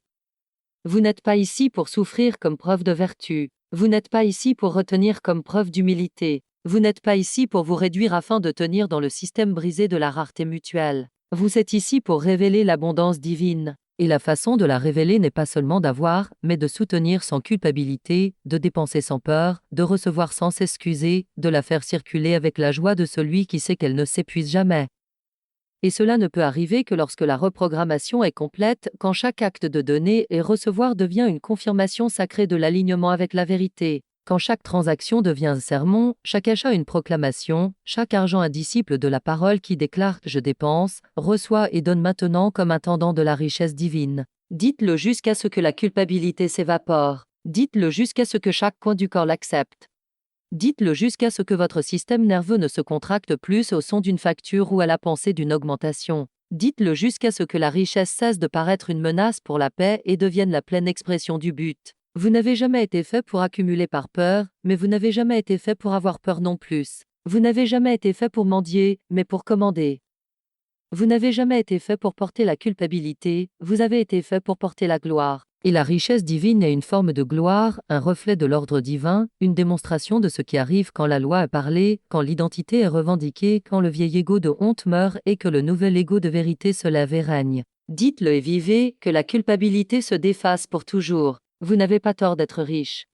Speaker 1: Vous n'êtes pas ici pour souffrir comme preuve de vertu. Vous n'êtes pas ici pour retenir comme preuve d'humilité. Vous n'êtes pas ici pour vous réduire afin de tenir dans le système brisé de la rareté mutuelle. Vous êtes ici pour révéler l'abondance divine. Et la façon de la révéler n'est pas seulement d'avoir, mais de soutenir sans culpabilité, de dépenser sans peur, de recevoir sans s'excuser, de la faire circuler avec la joie de celui qui sait qu'elle ne s'épuise jamais. Et cela ne peut arriver que lorsque la reprogrammation est complète, quand chaque acte de donner et recevoir devient une confirmation sacrée de l'alignement avec la vérité. Quand chaque transaction devient un sermon, chaque achat une proclamation, chaque argent un disciple de la parole qui déclare « je dépense », reçoit et donne maintenant comme intendant de la richesse divine. Dites-le jusqu'à ce que la culpabilité s'évapore. Dites-le jusqu'à ce que chaque coin du corps l'accepte. Dites-le jusqu'à ce que votre système nerveux ne se contracte plus au son d'une facture ou à la pensée d'une augmentation. Dites-le jusqu'à ce que la richesse cesse de paraître une menace pour la paix et devienne la pleine expression du but. Vous n'avez jamais été fait pour accumuler par peur, mais vous n'avez jamais été fait pour avoir peur non plus. Vous n'avez jamais été fait pour mendier, mais pour commander. Vous n'avez jamais été fait pour porter la culpabilité, vous avez été fait pour porter la gloire. Et la richesse divine est une forme de gloire, un reflet de l'ordre divin, une démonstration de ce qui arrive quand la loi est parlée, quand l'identité est revendiquée, quand le vieil ego de honte meurt et que le nouvel ego de vérité se lève et règne. Dites-le et vivez, que la culpabilité se défasse pour toujours. Vous n'avez pas tort d'être riche.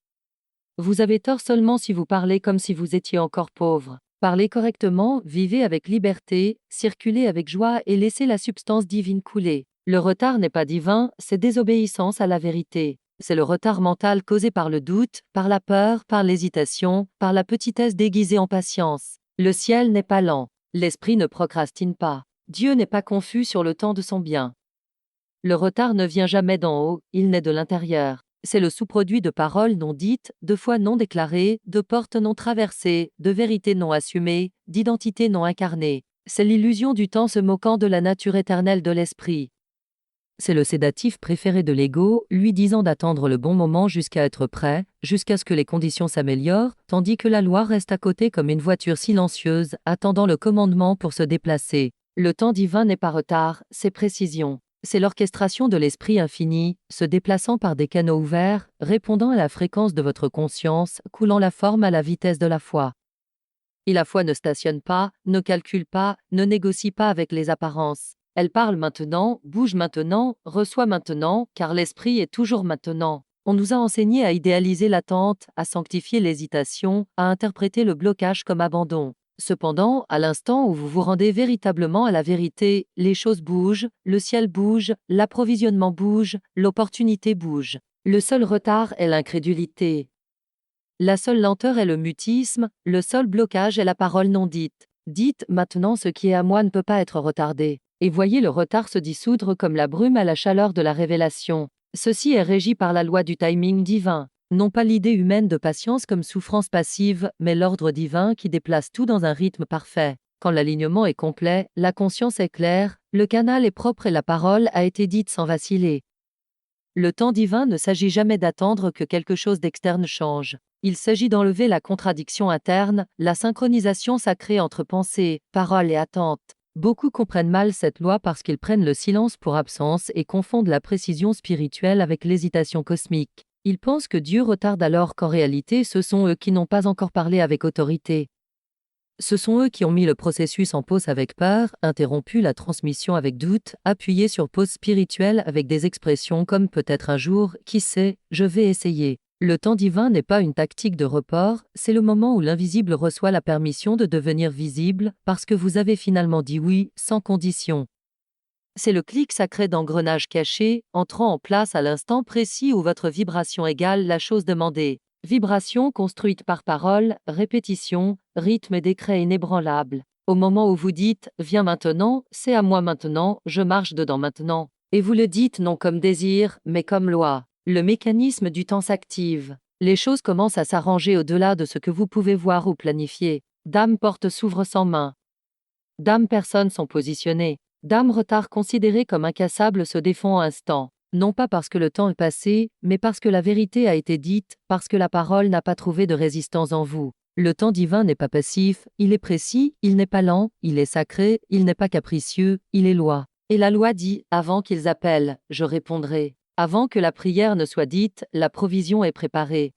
Speaker 1: Vous avez tort seulement si vous parlez comme si vous étiez encore pauvre. Parlez correctement, vivez avec liberté, circulez avec joie et laissez la substance divine couler. Le retard n'est pas divin, c'est désobéissance à la vérité. C'est le retard mental causé par le doute, par la peur, par l'hésitation, par la petitesse déguisée en patience. Le ciel n'est pas lent. L'esprit ne procrastine pas. Dieu n'est pas confus sur le temps de son bien. Le retard ne vient jamais d'en haut, il naît de l'intérieur. C'est le sous-produit de paroles non dites, de foi non déclarée, de portes non traversées, de vérités non assumées, d'identité non incarnée. C'est l'illusion du temps se moquant de la nature éternelle de l'esprit. C'est le sédatif préféré de l'ego, lui disant d'attendre le bon moment jusqu'à être prêt, jusqu'à ce que les conditions s'améliorent, tandis que la loi reste à côté comme une voiture silencieuse, attendant le commandement pour se déplacer. Le temps divin n'est pas retard, c'est précision. C'est l'orchestration de l'esprit infini, se déplaçant par des canaux ouverts, répondant à la fréquence de votre conscience, coulant la forme à la vitesse de la foi. Et la foi ne stationne pas, ne calcule pas, ne négocie pas avec les apparences. Elle parle maintenant, bouge maintenant, reçoit maintenant, car l'esprit est toujours maintenant. On nous a enseigné à idéaliser l'attente, à sanctifier l'hésitation, à interpréter le blocage comme abandon. Cependant, à l'instant où vous vous rendez véritablement à la vérité, les choses bougent, le ciel bouge, l'approvisionnement bouge, l'opportunité bouge. Le seul retard est l'incrédulité. La seule lenteur est le mutisme, le seul blocage est la parole non dite. Dites maintenant ce qui est à moi ne peut pas être retardé. Et voyez le retard se dissoudre comme la brume à la chaleur de la révélation. Ceci est régi par la loi du timing divin. Non pas l'idée humaine de patience comme souffrance passive, mais l'ordre divin qui déplace tout dans un rythme parfait. Quand l'alignement est complet, la conscience est claire, le canal est propre et la parole a été dite sans vaciller. Le temps divin ne s'agit jamais d'attendre que quelque chose d'externe change. Il s'agit d'enlever la contradiction interne, la synchronisation sacrée entre pensée, parole et attente. Beaucoup comprennent mal cette loi parce qu'ils prennent le silence pour absence et confondent la précision spirituelle avec l'hésitation cosmique. Ils pensent que Dieu retarde alors qu'en réalité ce sont eux qui n'ont pas encore parlé avec autorité. Ce sont eux qui ont mis le processus en pause avec peur, interrompu la transmission avec doute, appuyé sur pause spirituelle avec des expressions comme peut-être un jour, qui sait, je vais essayer. Le temps divin n'est pas une tactique de report, c'est le moment où l'invisible reçoit la permission de devenir visible, parce que vous avez finalement dit oui, sans condition. C'est le clic sacré d'engrenage caché, entrant en place à l'instant précis où votre vibration égale la chose demandée. Vibration construite par parole, répétition, rythme et décret inébranlable. Au moment où vous dites « Viens maintenant, c'est à moi maintenant, je marche dedans maintenant », et vous le dites non comme désir, mais comme loi. Le mécanisme du temps s'active. Les choses commencent à s'arranger au-delà de ce que vous pouvez voir ou planifier. Dame porte s'ouvre sans main. Dame personnes sont positionnées. Dame retard considéré comme incassable se défend à instant. Non pas parce que le temps est passé, mais parce que la vérité a été dite, parce que la parole n'a pas trouvé de résistance en vous. Le temps divin n'est pas passif, il est précis, il n'est pas lent, il est sacré, il n'est pas capricieux, il est loi. Et la loi dit, avant qu'ils appellent, je répondrai. Avant que la prière ne soit dite, la provision est préparée.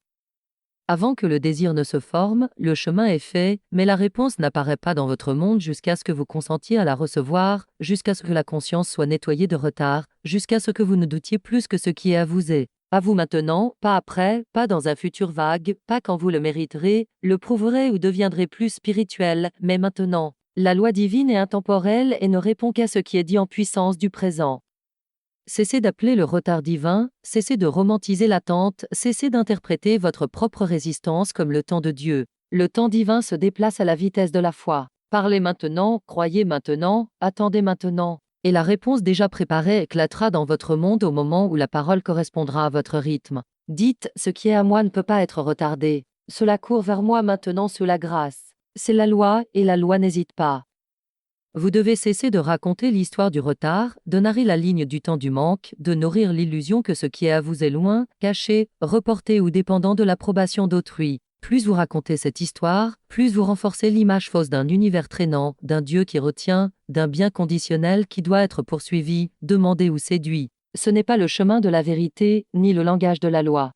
Speaker 1: Avant que le désir ne se forme, le chemin est fait, mais la réponse n'apparaît pas dans votre monde jusqu'à ce que vous consentiez à la recevoir, jusqu'à ce que la conscience soit nettoyée de retard, jusqu'à ce que vous ne doutiez plus que ce qui est à vous est. À vous maintenant, pas après, pas dans un futur vague, pas quand vous le mériterez, le prouverez ou deviendrez plus spirituel, mais maintenant. La loi divine est intemporelle et ne répond qu'à ce qui est dit en puissance du présent. Cessez d'appeler le retard divin, cessez de romantiser l'attente, cessez d'interpréter votre propre résistance comme le temps de Dieu. Le temps divin se déplace à la vitesse de la foi. Parlez maintenant, croyez maintenant, attendez maintenant. Et la réponse déjà préparée éclatera dans votre monde au moment où la parole correspondra à votre rythme. Dites, ce qui est à moi ne peut pas être retardé. Cela court vers moi maintenant sous la grâce. C'est la loi, et la loi n'hésite pas. Vous devez cesser de raconter l'histoire du retard, de narrer la ligne du temps du manque, de nourrir l'illusion que ce qui est à vous est loin, caché, reporté ou dépendant de l'approbation d'autrui. Plus vous racontez cette histoire, plus vous renforcez l'image fausse d'un univers traînant, d'un Dieu qui retient, d'un bien conditionnel qui doit être poursuivi, demandé ou séduit. Ce n'est pas le chemin de la vérité, ni le langage de la loi.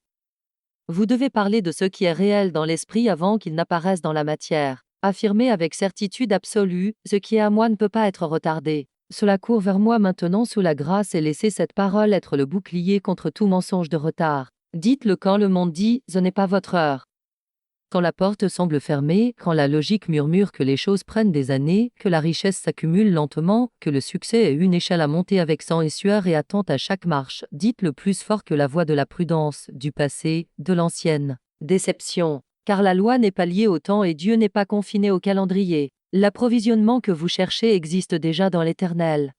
Speaker 1: Vous devez parler de ce qui est réel dans l'esprit avant qu'il n'apparaisse dans la matière. Affirmez avec certitude absolue, ce qui est à moi ne peut pas être retardé. Cela court vers moi maintenant sous la grâce et laissez cette parole être le bouclier contre tout mensonge de retard. Dites-le quand le monde dit, ce n'est pas votre heure. Quand la porte semble fermée, quand la logique murmure que les choses prennent des années, que la richesse s'accumule lentement, que le succès est une échelle à monter avec sang et sueur et attente à chaque marche, dites-le plus fort que la voix de la prudence, du passé, de l'ancienne. Déception. Car la loi n'est pas liée au temps et Dieu n'est pas confiné au calendrier. L'approvisionnement que vous cherchez existe déjà dans l'Éternel.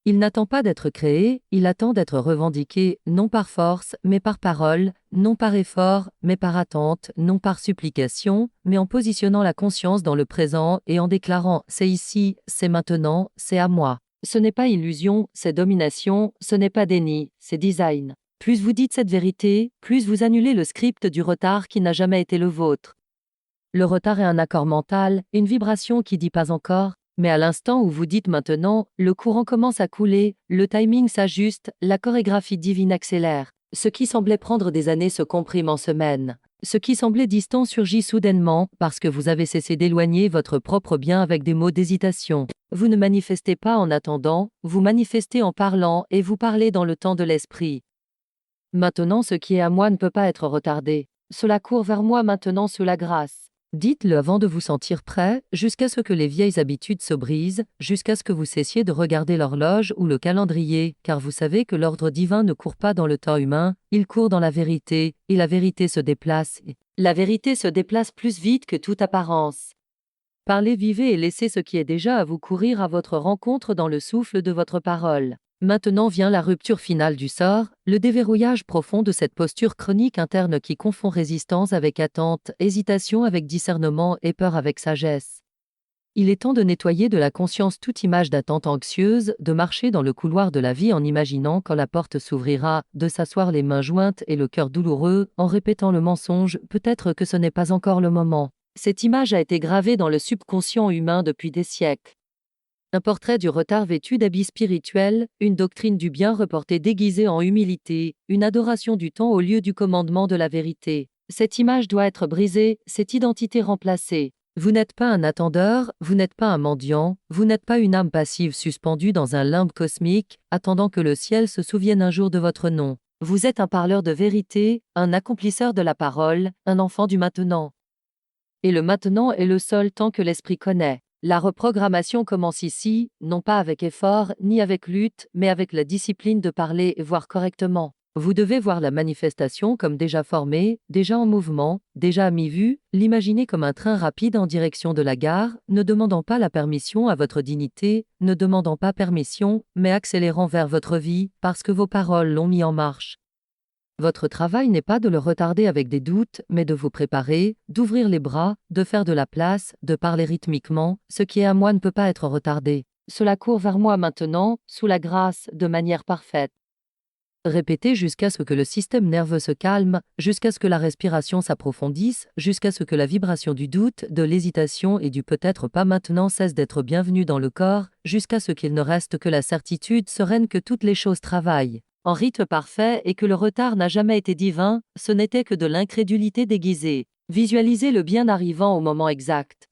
Speaker 1: Il n'attend pas d'être créé, il attend d'être revendiqué, non par force, mais par parole, non par effort, mais par attente, non par supplication, mais en positionnant la conscience dans le présent et en déclarant « c'est ici, c'est maintenant, c'est à moi ». Ce n'est pas illusion, c'est domination, ce n'est pas déni, c'est design. Plus vous dites cette vérité, plus vous annulez le script du retard qui n'a jamais été le vôtre. Le retard est un accord mental, une vibration qui dit pas encore, mais à l'instant où vous dites maintenant, le courant commence à couler, le timing s'ajuste, la chorégraphie divine accélère. Ce qui semblait prendre des années se comprime en semaines. Ce qui semblait distant surgit soudainement parce que vous avez cessé d'éloigner votre propre bien avec des mots d'hésitation. Vous ne manifestez pas en attendant, vous manifestez en parlant et vous parlez dans le temps de l'esprit. Maintenant ce qui est à moi ne peut pas être retardé. Cela court vers moi maintenant sous la grâce. Dites-le avant de vous sentir prêt, jusqu'à ce que les vieilles habitudes se brisent, jusqu'à ce que vous cessiez de regarder l'horloge ou le calendrier, car vous savez que l'ordre divin ne court pas dans le temps humain, il court dans la vérité, et la vérité se déplace. La vérité se déplace plus vite que toute apparence. Parlez, vivez et laissez ce qui est déjà à vous courir à votre rencontre dans le souffle de votre parole. Maintenant vient la rupture finale du sort, le déverrouillage profond de cette posture chronique interne qui confond résistance avec attente, hésitation avec discernement et peur avec sagesse. Il est temps de nettoyer de la conscience toute image d'attente anxieuse, de marcher dans le couloir de la vie en imaginant quand la porte s'ouvrira, de s'asseoir les mains jointes et le cœur douloureux, en répétant le mensonge, peut-être que ce n'est pas encore le moment. Cette image a été gravée dans le subconscient humain depuis des siècles. Un portrait du retard vêtu d'habits spirituels, une doctrine du bien reportée déguisée en humilité, une adoration du temps au lieu du commandement de la vérité. Cette image doit être brisée, cette identité remplacée. Vous n'êtes pas un attendeur, vous n'êtes pas un mendiant, vous n'êtes pas une âme passive suspendue dans un limbe cosmique, attendant que le ciel se souvienne un jour de votre nom. Vous êtes un parleur de vérité, un accomplisseur de la parole, un enfant du maintenant. Et le maintenant est le seul temps que l'esprit connaît. La reprogrammation commence ici, non pas avec effort, ni avec lutte, mais avec la discipline de parler et voir correctement. Vous devez voir la manifestation comme déjà formée, déjà en mouvement, déjà à mi-vue, l'imaginer comme un train rapide en direction de la gare, ne demandant pas la permission à votre dignité, ne demandant pas permission, mais accélérant vers votre vie, parce que vos paroles l'ont mis en marche. Votre travail n'est pas de le retarder avec des doutes, mais de vous préparer, d'ouvrir les bras, de faire de la place, de parler rythmiquement. Ce qui est à moi ne peut pas être retardé. Cela court vers moi maintenant, sous la grâce, de manière parfaite. Répétez jusqu'à ce que le système nerveux se calme, jusqu'à ce que la respiration s'approfondisse, jusqu'à ce que la vibration du doute, de l'hésitation et du peut-être pas maintenant cesse d'être bienvenue dans le corps, jusqu'à ce qu'il ne reste que la certitude sereine que toutes les choses travaillent en rythme parfait et que le retard n'a jamais été divin, ce n'était que de l'incrédulité déguisée. Visualisez le bien arrivant au moment exact.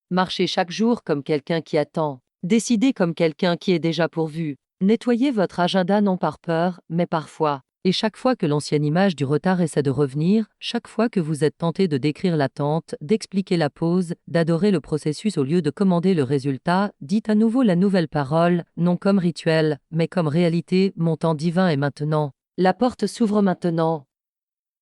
Speaker 1: Marchez chaque jour comme quelqu'un qui attend. Décidez comme quelqu'un qui est déjà pourvu. Nettoyez votre agenda non par peur, mais par foi. Et chaque fois que l'ancienne image du retard essaie de revenir, chaque fois que vous êtes tenté de décrire l'attente, d'expliquer la pause, d'adorer le processus au lieu de commander le résultat, dites à nouveau la nouvelle parole, non comme rituel, mais comme réalité, mon temps divin est maintenant. La porte s'ouvre maintenant.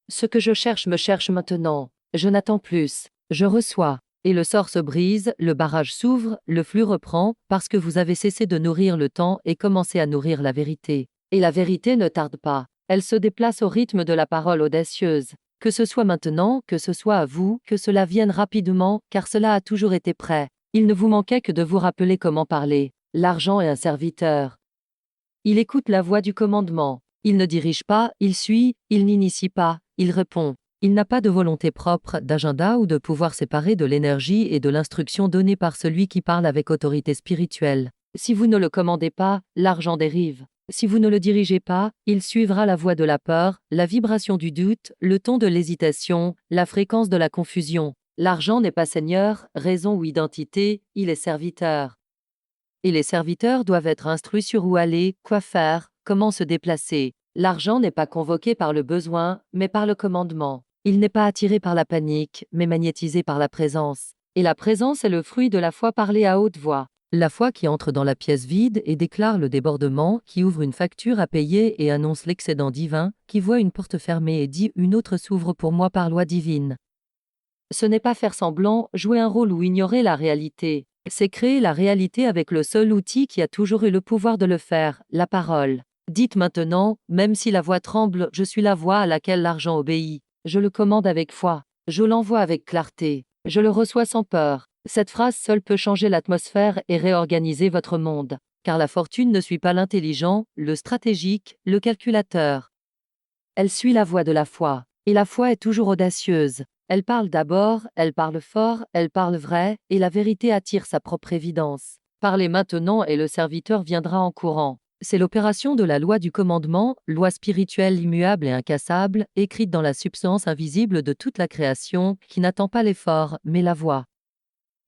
Speaker 1: Ce que je cherche me cherche maintenant. Je n'attends plus. Je reçois. Et le sort se brise, le barrage s'ouvre, le flux reprend, parce que vous avez cessé de nourrir le temps et commencé à nourrir la vérité. Et la vérité ne tarde pas. Elle se déplace au rythme de la parole audacieuse. Que ce soit maintenant, que ce soit à vous, que cela vienne rapidement, car cela a toujours été prêt. Il ne vous manquait que de vous rappeler comment parler. L'argent est un serviteur. Il écoute la voix du commandement. Il ne dirige pas, il suit, il n'initie pas, il répond. Il n'a pas de volonté propre, d'agenda ou de pouvoir séparé de l'énergie et de l'instruction donnée par celui qui parle avec autorité spirituelle. Si vous ne le commandez pas, l'argent dérive. Si vous ne le dirigez pas, il suivra la voie de la peur, la vibration du doute, le ton de l'hésitation, la fréquence de la confusion. L'argent n'est pas seigneur, raison ou identité, il est serviteur. Et les serviteurs doivent être instruits sur où aller, quoi faire, comment se déplacer. L'argent n'est pas convoqué par le besoin, mais par le commandement. Il n'est pas attiré par la panique, mais magnétisé par la présence. Et la présence est le fruit de la foi parlée à haute voix. La foi qui entre dans la pièce vide et déclare le débordement, qui ouvre une facture à payer et annonce l'excédent divin, qui voit une porte fermée et dit « une autre s'ouvre pour moi par loi divine ». Ce n'est pas faire semblant, jouer un rôle ou ignorer la réalité. C'est créer la réalité avec le seul outil qui a toujours eu le pouvoir de le faire, la parole. Dites maintenant, même si la voix tremble, je suis la voix à laquelle l'argent obéit. Je le commande avec foi. Je l'envoie avec clarté. Je le reçois sans peur. Cette phrase seule peut changer l'atmosphère et réorganiser votre monde. Car la fortune ne suit pas l'intelligent, le stratégique, le calculateur. Elle suit la voie de la foi. Et la foi est toujours audacieuse. Elle parle d'abord, elle parle fort, elle parle vrai, et la vérité attire sa propre évidence. Parlez maintenant et le serviteur viendra en courant. C'est l'opération de la loi du commandement, loi spirituelle immuable et incassable, écrite dans la substance invisible de toute la création, qui n'attend pas l'effort, mais la voie.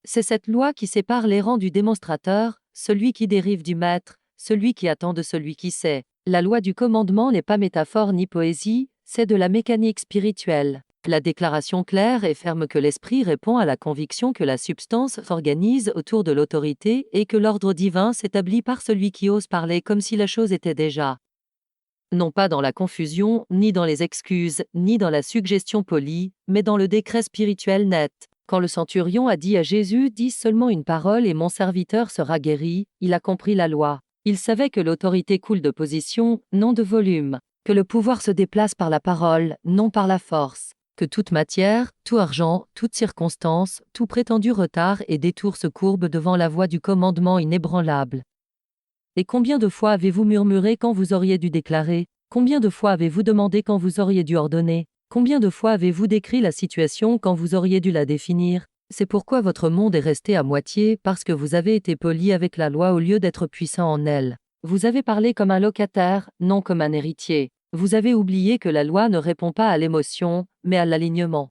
Speaker 1: C'est cette loi qui sépare l'errant du démonstrateur, celui qui dérive du maître, celui qui attend de celui qui sait. La loi du commandement n'est pas métaphore ni poésie, c'est de la mécanique spirituelle. La déclaration claire et ferme que l'esprit répond à la conviction que la substance s'organise autour de l'autorité et que l'ordre divin s'établit par celui qui ose parler comme si la chose était déjà. Non pas dans la confusion, ni dans les excuses, ni dans la suggestion polie, mais dans le décret spirituel net. Quand le centurion a dit à Jésus « Dis seulement une parole et mon serviteur sera guéri », il a compris la loi. Il savait que l'autorité coule de position, non de volume, que le pouvoir se déplace par la parole, non par la force, que toute matière, tout argent, toute circonstance, tout prétendu retard et détour se courbe devant la voix du commandement inébranlable. Et combien de fois avez-vous murmuré quand vous auriez dû déclarer? Combien de fois avez-vous demandé quand vous auriez dû ordonner? Combien de fois avez-vous décrit la situation quand vous auriez dû la définir? C'est pourquoi votre monde est resté à moitié parce que vous avez été poli avec la loi au lieu d'être puissant en elle. Vous avez parlé comme un locataire, non comme un héritier. Vous avez oublié que la loi ne répond pas à l'émotion, mais à l'alignement.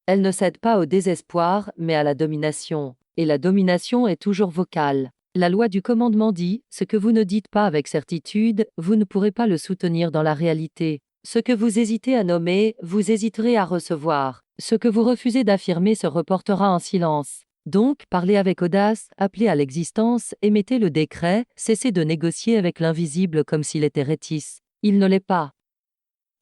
Speaker 1: Elle ne cède pas au désespoir, mais à la domination. Et la domination est toujours vocale. La loi du commandement dit, ce que vous ne dites pas avec certitude, vous ne pourrez pas le soutenir dans la réalité. Ce que vous hésitez à nommer, vous hésiterez à recevoir. Ce que vous refusez d'affirmer se reportera en silence. Donc, parlez avec audace, appelez à l'existence, émettez le décret, cessez de négocier avec l'invisible comme s'il était rétif. Il ne l'est pas.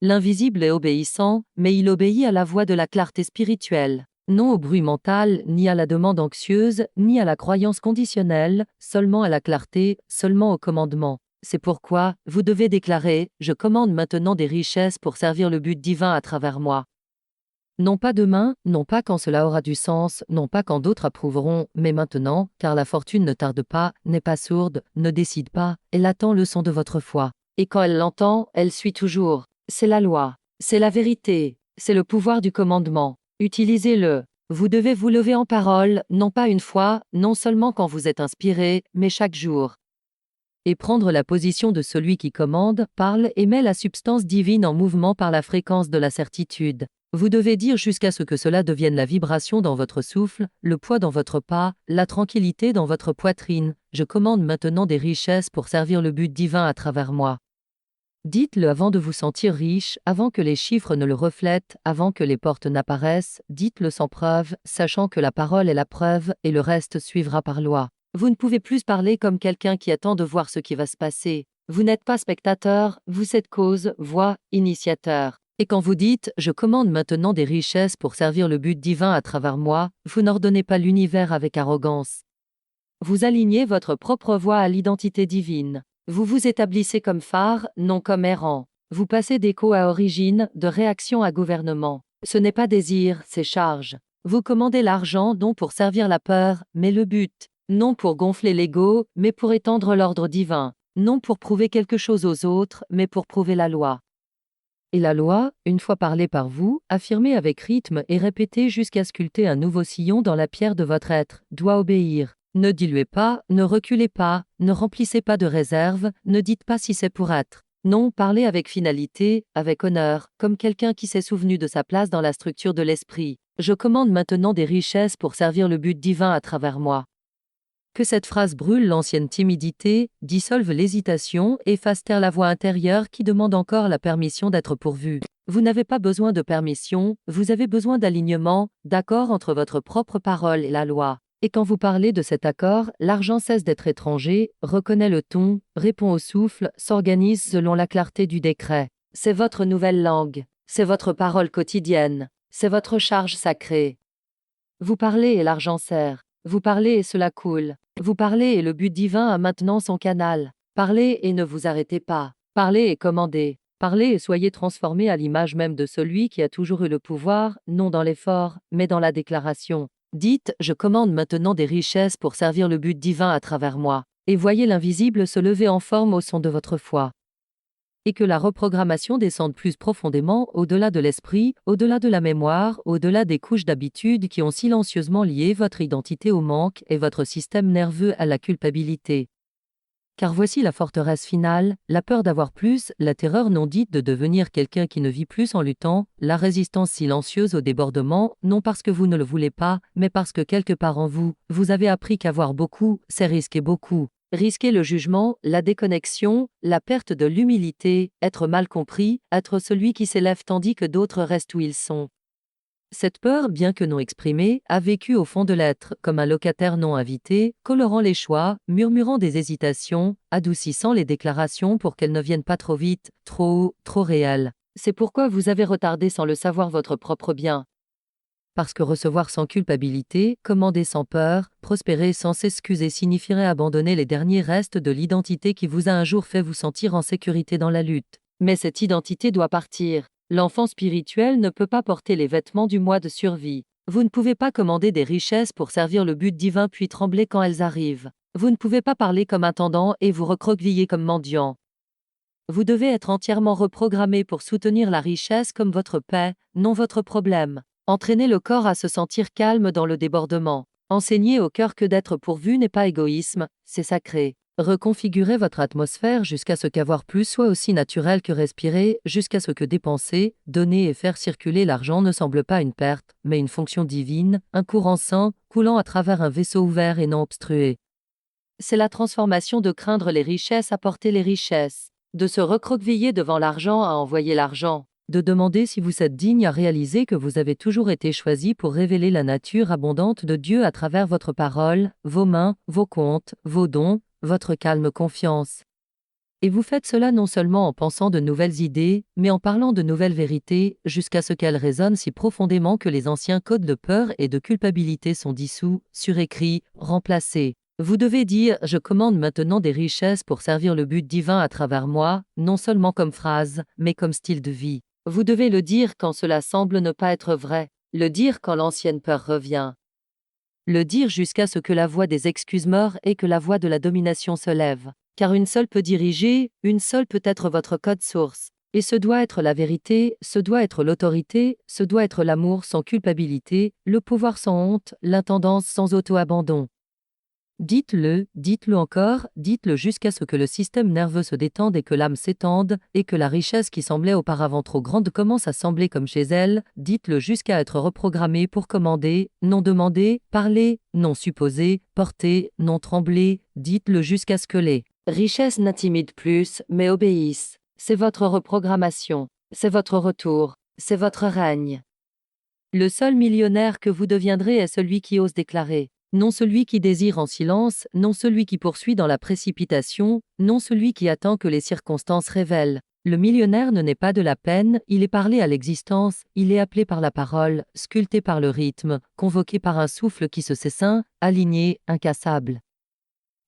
Speaker 1: L'invisible est obéissant, mais il obéit à la voix de la clarté spirituelle. Non au bruit mental, ni à la demande anxieuse, ni à la croyance conditionnelle, seulement à la clarté, seulement au commandement. C'est pourquoi, vous devez déclarer, je commande maintenant des richesses pour servir le but divin à travers moi. Non pas demain, non pas quand cela aura du sens, non pas quand d'autres approuveront, mais maintenant, car la fortune ne tarde pas, n'est pas sourde, ne décide pas, elle attend le son de votre foi. Et quand elle l'entend, elle suit toujours. C'est la loi, c'est la vérité, c'est le pouvoir du commandement. Utilisez-le. Vous devez vous lever en parole, non pas une fois, non seulement quand vous êtes inspiré, mais chaque jour. Et prendre la position de celui qui commande, parle et met la substance divine en mouvement par la fréquence de la certitude. Vous devez dire jusqu'à ce que cela devienne la vibration dans votre souffle, le poids dans votre pas, la tranquillité dans votre poitrine. Je commande maintenant des richesses pour servir le but divin à travers moi. Dites-le avant de vous sentir riche, avant que les chiffres ne le reflètent, avant que les portes n'apparaissent, dites-le sans preuve, sachant que la parole est la preuve et le reste suivra par loi. Vous ne pouvez plus parler comme quelqu'un qui attend de voir ce qui va se passer. Vous n'êtes pas spectateur, vous êtes cause, voix, initiateur. Et quand vous dites « Je commande maintenant des richesses pour servir le but divin à travers moi », vous n'ordonnez pas l'univers avec arrogance. Vous alignez votre propre voix à l'identité divine. Vous vous établissez comme phare, non comme errant. Vous passez d'écho à origine, de réaction à gouvernement. Ce n'est pas désir, c'est charge. Vous commandez l'argent non pour servir la peur, mais le but. Non pour gonfler l'ego, mais pour étendre l'ordre divin. Non pour prouver quelque chose aux autres, mais pour prouver la loi. Et la loi, une fois parlée par vous, affirmée avec rythme et répétée jusqu'à sculpter un nouveau sillon dans la pierre de votre être, doit obéir. Ne diluez pas, ne reculez pas, ne remplissez pas de réserve, ne dites pas si c'est pour être. Non, parlez avec finalité, avec honneur, comme quelqu'un qui s'est souvenu de sa place dans la structure de l'esprit. Je commande maintenant des richesses pour servir le but divin à travers moi. Que cette phrase brûle l'ancienne timidité, dissolve l'hésitation et fasse taire la voix intérieure qui demande encore la permission d'être pourvue. Vous n'avez pas besoin de permission, vous avez besoin d'alignement, d'accord entre votre propre parole et la loi. Et quand vous parlez de cet accord, l'argent cesse d'être étranger, reconnaît le ton, répond au souffle, s'organise selon la clarté du décret. C'est votre nouvelle langue, c'est votre parole quotidienne, c'est votre charge sacrée. Vous parlez et l'argent sert. Vous parlez et cela coule. Vous parlez et le but divin a maintenant son canal. Parlez et ne vous arrêtez pas. Parlez et commandez. Parlez et soyez transformés à l'image même de celui qui a toujours eu le pouvoir, non dans l'effort, mais dans la déclaration. Dites, je commande maintenant des richesses pour servir le but divin à travers moi. Et voyez l'invisible se lever en forme au son de votre foi. Et que la reprogrammation descende plus profondément, au-delà de l'esprit, au-delà de la mémoire, au-delà des couches d'habitude qui ont silencieusement lié votre identité au manque et votre système nerveux à la culpabilité. Car voici la forteresse finale, la peur d'avoir plus, la terreur non dite de devenir quelqu'un qui ne vit plus en luttant, la résistance silencieuse au débordement, non parce que vous ne le voulez pas, mais parce que quelque part en vous, vous avez appris qu'avoir beaucoup, c'est risquer beaucoup. Risquer le jugement, la déconnexion, la perte de l'humilité, être mal compris, être celui qui s'élève tandis que d'autres restent où ils sont. Cette peur, bien que non exprimée, a vécu au fond de l'être, comme un locataire non invité, colorant les choix, murmurant des hésitations, adoucissant les déclarations pour qu'elles ne viennent pas trop vite, trop haut, trop réelles. C'est pourquoi vous avez retardé sans le savoir votre propre bien. Parce que recevoir sans culpabilité, commander sans peur, prospérer sans s'excuser signifierait abandonner les derniers restes de l'identité qui vous a un jour fait vous sentir en sécurité dans la lutte. Mais cette identité doit partir. L'enfant spirituel ne peut pas porter les vêtements du mois de survie. Vous ne pouvez pas commander des richesses pour servir le but divin puis trembler quand elles arrivent. Vous ne pouvez pas parler comme intendant et vous recroqueviller comme mendiant. Vous devez être entièrement reprogrammé pour soutenir la richesse comme votre paix, non votre problème. Entraînez le corps à se sentir calme dans le débordement. Enseignez au cœur que d'être pourvu n'est pas égoïsme, c'est sacré. Reconfigurez votre atmosphère jusqu'à ce qu'avoir plus soit aussi naturel que respirer, jusqu'à ce que dépenser, donner et faire circuler l'argent ne semble pas une perte, mais une fonction divine, un courant sain, coulant à travers un vaisseau ouvert et non obstrué. C'est la transformation de craindre les richesses à porter les richesses, de se recroqueviller devant l'argent à envoyer l'argent, de demander si vous êtes digne à réaliser que vous avez toujours été choisi pour révéler la nature abondante de Dieu à travers votre parole, vos mains, vos comptes, vos dons, votre calme confiance. Et vous faites cela non seulement en pensant de nouvelles idées, mais en parlant de nouvelles vérités, jusqu'à ce qu'elles résonnent si profondément que les anciens codes de peur et de culpabilité sont dissous, surécrits, remplacés. Vous devez dire « Je commande maintenant des richesses pour servir le but divin à travers moi », non seulement comme phrase, mais comme style de vie. Vous devez le dire quand cela semble ne pas être vrai, le dire quand l'ancienne peur revient. Le dire jusqu'à ce que la voix des excuses meure et que la voix de la domination se lève. Car une seule peut diriger, une seule peut être votre code source. Et ce doit être la vérité, ce doit être l'autorité, ce doit être l'amour sans culpabilité, le pouvoir sans honte, l'intendance sans auto-abandon. Dites-le encore, dites-le jusqu'à ce que le système nerveux se détende et que l'âme s'étende, et que la richesse qui semblait auparavant trop grande commence à sembler comme chez elle, dites-le jusqu'à être reprogrammé pour commander, non demander, parler, non supposer, porter, non trembler, dites-le jusqu'à ce que les richesses n'intimident plus, mais obéissent. C'est votre reprogrammation, c'est votre retour, c'est votre règne. Le seul millionnaire que vous deviendrez est celui qui ose déclarer. Non celui qui désire en silence, non celui qui poursuit dans la précipitation, non celui qui attend que les circonstances révèlent. Le millionnaire ne naît pas de la peine, il est parlé à l'existence, il est appelé par la parole, sculpté par le rythme, convoqué par un souffle qui se s'essaim, aligné, incassable.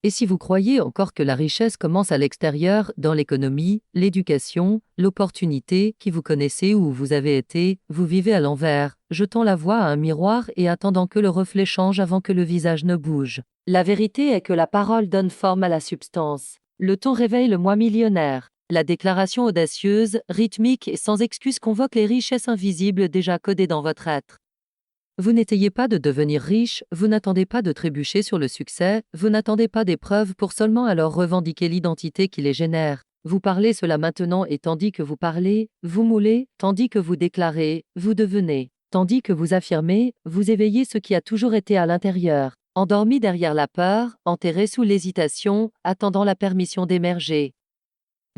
Speaker 1: Et si vous croyez encore que la richesse commence à l'extérieur, dans l'économie, l'éducation, l'opportunité, qui vous connaissez ou où vous avez été, vous vivez à l'envers, jetant la voix à un miroir et attendant que le reflet change avant que le visage ne bouge. La vérité est que la parole donne forme à la substance. Le ton réveille le moi millionnaire. La déclaration audacieuse, rythmique et sans excuse convoque les richesses invisibles déjà codées dans votre être. Vous n'étayez pas de devenir riche, vous n'attendez pas de trébucher sur le succès, vous n'attendez pas d'épreuves pour seulement alors revendiquer l'identité qui les génère. Vous parlez cela maintenant et tandis que vous parlez, vous moulez, tandis que vous déclarez, vous devenez. Tandis que vous affirmez, vous éveillez ce qui a toujours été à l'intérieur. Endormi derrière la peur, enterré sous l'hésitation, attendant la permission d'émerger.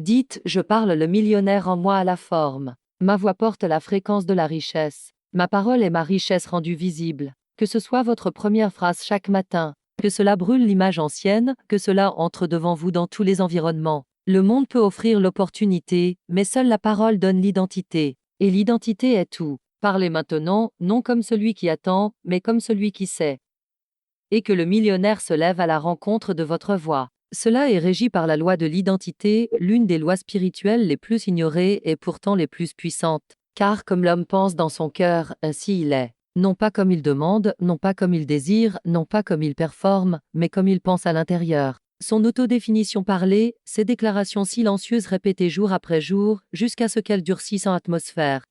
Speaker 1: Dites, je parle le millionnaire en moi à la forme. Ma voix porte la fréquence de la richesse. Ma parole est ma richesse rendue visible. Que ce soit votre première phrase chaque matin, que cela brûle l'image ancienne, que cela entre devant vous dans tous les environnements. Le monde peut offrir l'opportunité, mais seule la parole donne l'identité. Et l'identité est tout. Parlez maintenant, non comme celui qui attend, mais comme celui qui sait. Et que le millionnaire se lève à la rencontre de votre voix. Cela est régi par la loi de l'identité, l'une des lois spirituelles les plus ignorées et pourtant les plus puissantes. Car comme l'homme pense dans son cœur, ainsi il est. Non pas comme il demande, non pas comme il désire, non pas comme il performe, mais comme il pense à l'intérieur. Son autodéfinition parlée, ses déclarations silencieuses répétées jour après jour, jusqu'à ce qu'elles durcissent en atmosphère.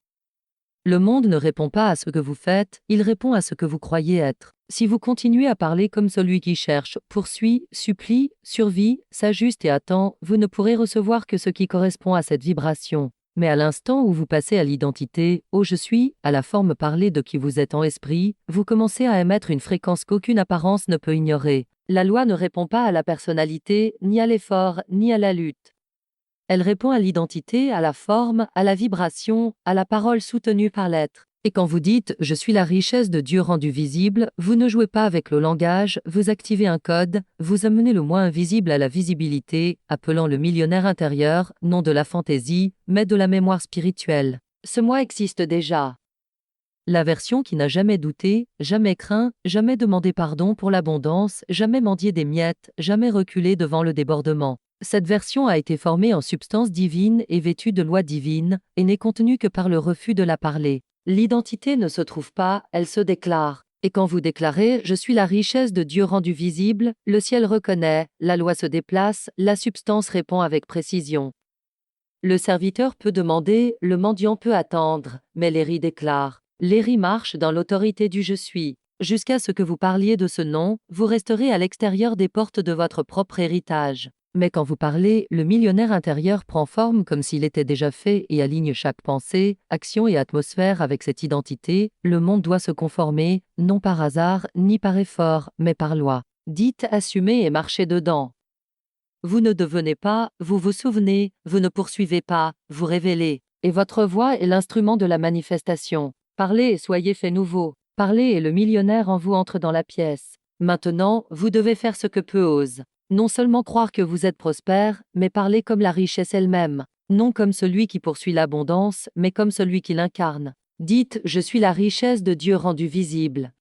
Speaker 1: Le monde ne répond pas à ce que vous faites, il répond à ce que vous croyez être. Si vous continuez à parler comme celui qui cherche, poursuit, supplie, survit, s'ajuste et attend, vous ne pourrez recevoir que ce qui correspond à cette vibration. Mais à l'instant où vous passez à l'identité, au je suis, à la forme parlée de qui vous êtes en esprit, vous commencez à émettre une fréquence qu'aucune apparence ne peut ignorer. La loi ne répond pas à la personnalité, ni à l'effort, ni à la lutte. Elle répond à l'identité, à la forme, à la vibration, à la parole soutenue par l'être. Et quand vous dites « Je suis la richesse de Dieu rendue visible », vous ne jouez pas avec le langage, vous activez un code, vous amenez le moi invisible à la visibilité, appelant le millionnaire intérieur, non de la fantaisie, mais de la mémoire spirituelle. Ce moi existe déjà. La version qui n'a jamais douté, jamais craint, jamais demandé pardon pour l'abondance, jamais mendié des miettes, jamais reculé devant le débordement. Cette version a été formée en substance divine et vêtue de lois divines, et n'est contenue que par le refus de la parler. L'identité ne se trouve pas, elle se déclare. Et quand vous déclarez « Je suis la richesse de Dieu rendue visible », le ciel reconnaît, la loi se déplace, la substance répond avec précision. Le serviteur peut demander, le mendiant peut attendre, mais l'Éri déclare. Léry marche dans l'autorité du je suis. Jusqu'à ce que vous parliez de ce nom, vous resterez à l'extérieur des portes de votre propre héritage. Mais quand vous parlez, le millionnaire intérieur prend forme comme s'il était déjà fait et aligne chaque pensée, action et atmosphère avec cette identité. Le monde doit se conformer, non par hasard, ni par effort, mais par loi. Dites, assumez et marchez dedans. Vous ne devenez pas, vous vous souvenez, vous ne poursuivez pas, vous révélez. Et votre voix est l'instrument de la manifestation. Parlez et soyez fait nouveau. Parlez et le millionnaire en vous entre dans la pièce. Maintenant, vous devez faire ce que peu ose. Non seulement croire que vous êtes prospère, mais parler comme la richesse elle-même. Non comme celui qui poursuit l'abondance, mais comme celui qui l'incarne. Dites, je suis la richesse de Dieu rendue visible.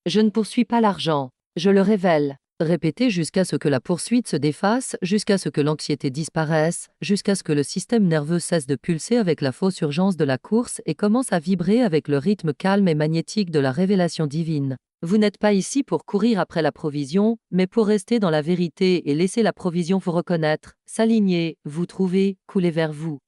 Speaker 1: Je ne poursuis pas l'argent, je le révèle. Répétez jusqu'à ce que la poursuite se défasse, jusqu'à ce que l'anxiété disparaisse, jusqu'à ce que le système nerveux cesse de pulser avec la fausse urgence de la course et commence à vibrer avec le rythme calme et magnétique de la révélation divine. Vous n'êtes pas ici pour courir après la provision, mais pour rester dans la vérité et laisser la provision vous reconnaître, s'aligner, vous trouver, couler vers vous.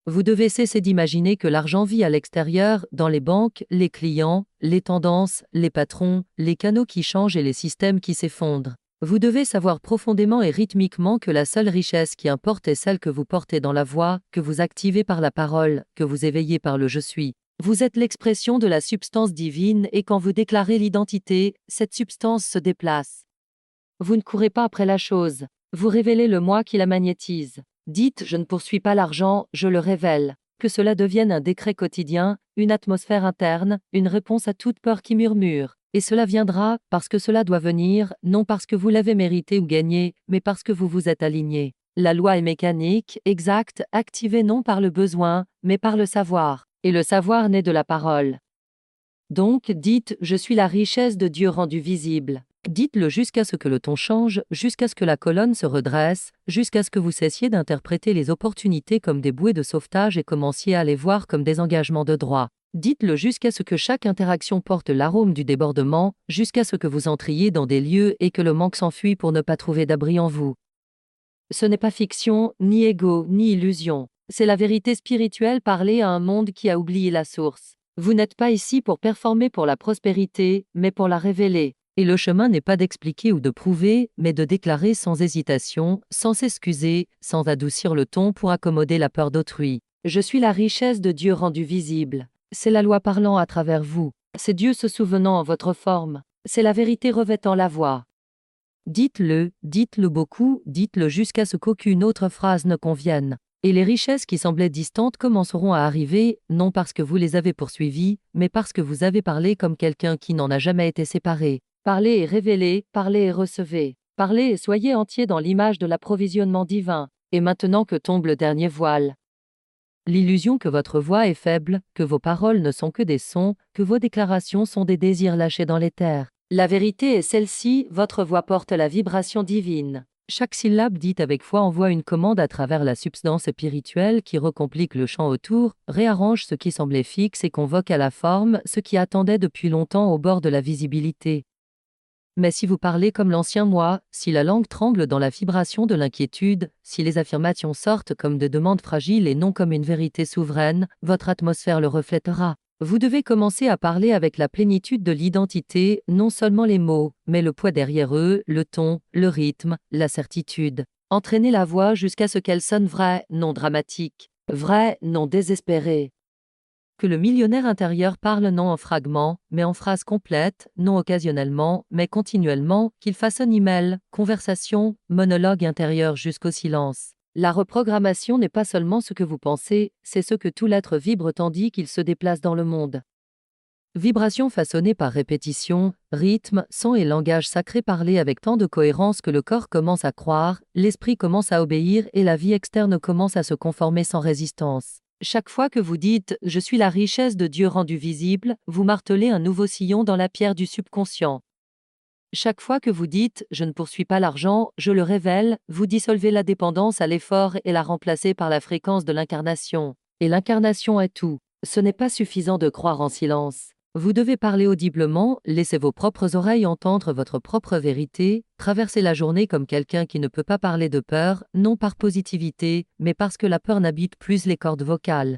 Speaker 1: Vous devez cesser d'imaginer que l'argent vit à l'extérieur, dans les banques, les clients, les tendances, les patrons, les canaux qui changent et les systèmes qui s'effondrent. Vous devez savoir profondément et rythmiquement que la seule richesse qui importe est celle que vous portez dans la voix, que vous activez par la parole, que vous éveillez par le je suis. Vous êtes l'expression de la substance divine et quand vous déclarez l'identité, cette substance se déplace. Vous ne courez pas après la chose. Vous révélez le moi qui la magnétise. Dites, je ne poursuis pas l'argent, je le révèle. Que cela devienne un décret quotidien, une atmosphère interne, une réponse à toute peur qui murmure. Et cela viendra, parce que cela doit venir, non parce que vous l'avez mérité ou gagné, mais parce que vous vous êtes aligné. La loi est mécanique, exacte, activée non par le besoin, mais par le savoir. Et le savoir naît de la parole. Donc, dites, je suis la richesse de Dieu rendue visible. Dites-le jusqu'à ce que le ton change, jusqu'à ce que la colonne se redresse, jusqu'à ce que vous cessiez d'interpréter les opportunités comme des bouées de sauvetage et commenciez à les voir comme des engagements de droit. Dites-le jusqu'à ce que chaque interaction porte l'arôme du débordement, jusqu'à ce que vous entriez dans des lieux et que le manque s'enfuit pour ne pas trouver d'abri en vous. Ce n'est pas fiction, ni ego, ni illusion. C'est la vérité spirituelle parlée à un monde qui a oublié la source. Vous n'êtes pas ici pour performer pour la prospérité, mais pour la révéler. Et le chemin n'est pas d'expliquer ou de prouver, mais de déclarer sans hésitation, sans s'excuser, sans adoucir le ton pour accommoder la peur d'autrui. Je suis la richesse de Dieu rendue visible. C'est la loi parlant à travers vous. C'est Dieu se souvenant en votre forme. C'est la vérité revêtant la voix. Dites-le beaucoup, dites-le jusqu'à ce qu'aucune autre phrase ne convienne. Et les richesses qui semblaient distantes commenceront à arriver, non parce que vous les avez poursuivies, mais parce que vous avez parlé comme quelqu'un qui n'en a jamais été séparé. Parlez et révélez, parlez et recevez. Parlez et soyez entiers dans l'image de l'approvisionnement divin. Et maintenant que tombe le dernier voile. L'illusion que votre voix est faible, que vos paroles ne sont que des sons, que vos déclarations sont des désirs lâchés dans l'éther. La vérité est celle-ci, votre voix porte la vibration divine. Chaque syllabe dite avec foi envoie une commande à travers la substance spirituelle qui recomplique le champ autour, réarrange ce qui semblait fixe et convoque à la forme ce qui attendait depuis longtemps au bord de la visibilité. Mais si vous parlez comme l'ancien moi, si la langue tremble dans la vibration de l'inquiétude, si les affirmations sortent comme de demandes fragiles et non comme une vérité souveraine, votre atmosphère le reflètera. Vous devez commencer à parler avec la plénitude de l'identité, non seulement les mots, mais le poids derrière eux, le ton, le rythme, la certitude. Entraînez la voix jusqu'à ce qu'elle sonne vraie, non dramatique. Vraie, non désespérée. Que le millionnaire intérieur parle non en fragments, mais en phrases complètes, non occasionnellement, mais continuellement, qu'il façonne email, conversation, monologue intérieur jusqu'au silence. La reprogrammation n'est pas seulement ce que vous pensez, c'est ce que tout l'être vibre tandis qu'il se déplace dans le monde. Vibration façonnée par répétition, rythme, son et langage sacré parlé avec tant de cohérence que le corps commence à croire, l'esprit commence à obéir et la vie externe commence à se conformer sans résistance. Chaque fois que vous dites « Je suis la richesse de Dieu rendue visible », vous martelez un nouveau sillon dans la pierre du subconscient. Chaque fois que vous dites « Je ne poursuis pas l'argent, je le révèle », vous dissolvez la dépendance à l'effort et la remplacez par la fréquence de l'incarnation. Et l'incarnation est tout. Ce n'est pas suffisant de croire en silence. Vous devez parler audiblement, laisser vos propres oreilles entendre votre propre vérité, traverser la journée comme quelqu'un qui ne peut pas parler de peur, non par positivité, mais parce que la peur n'habite plus les cordes vocales.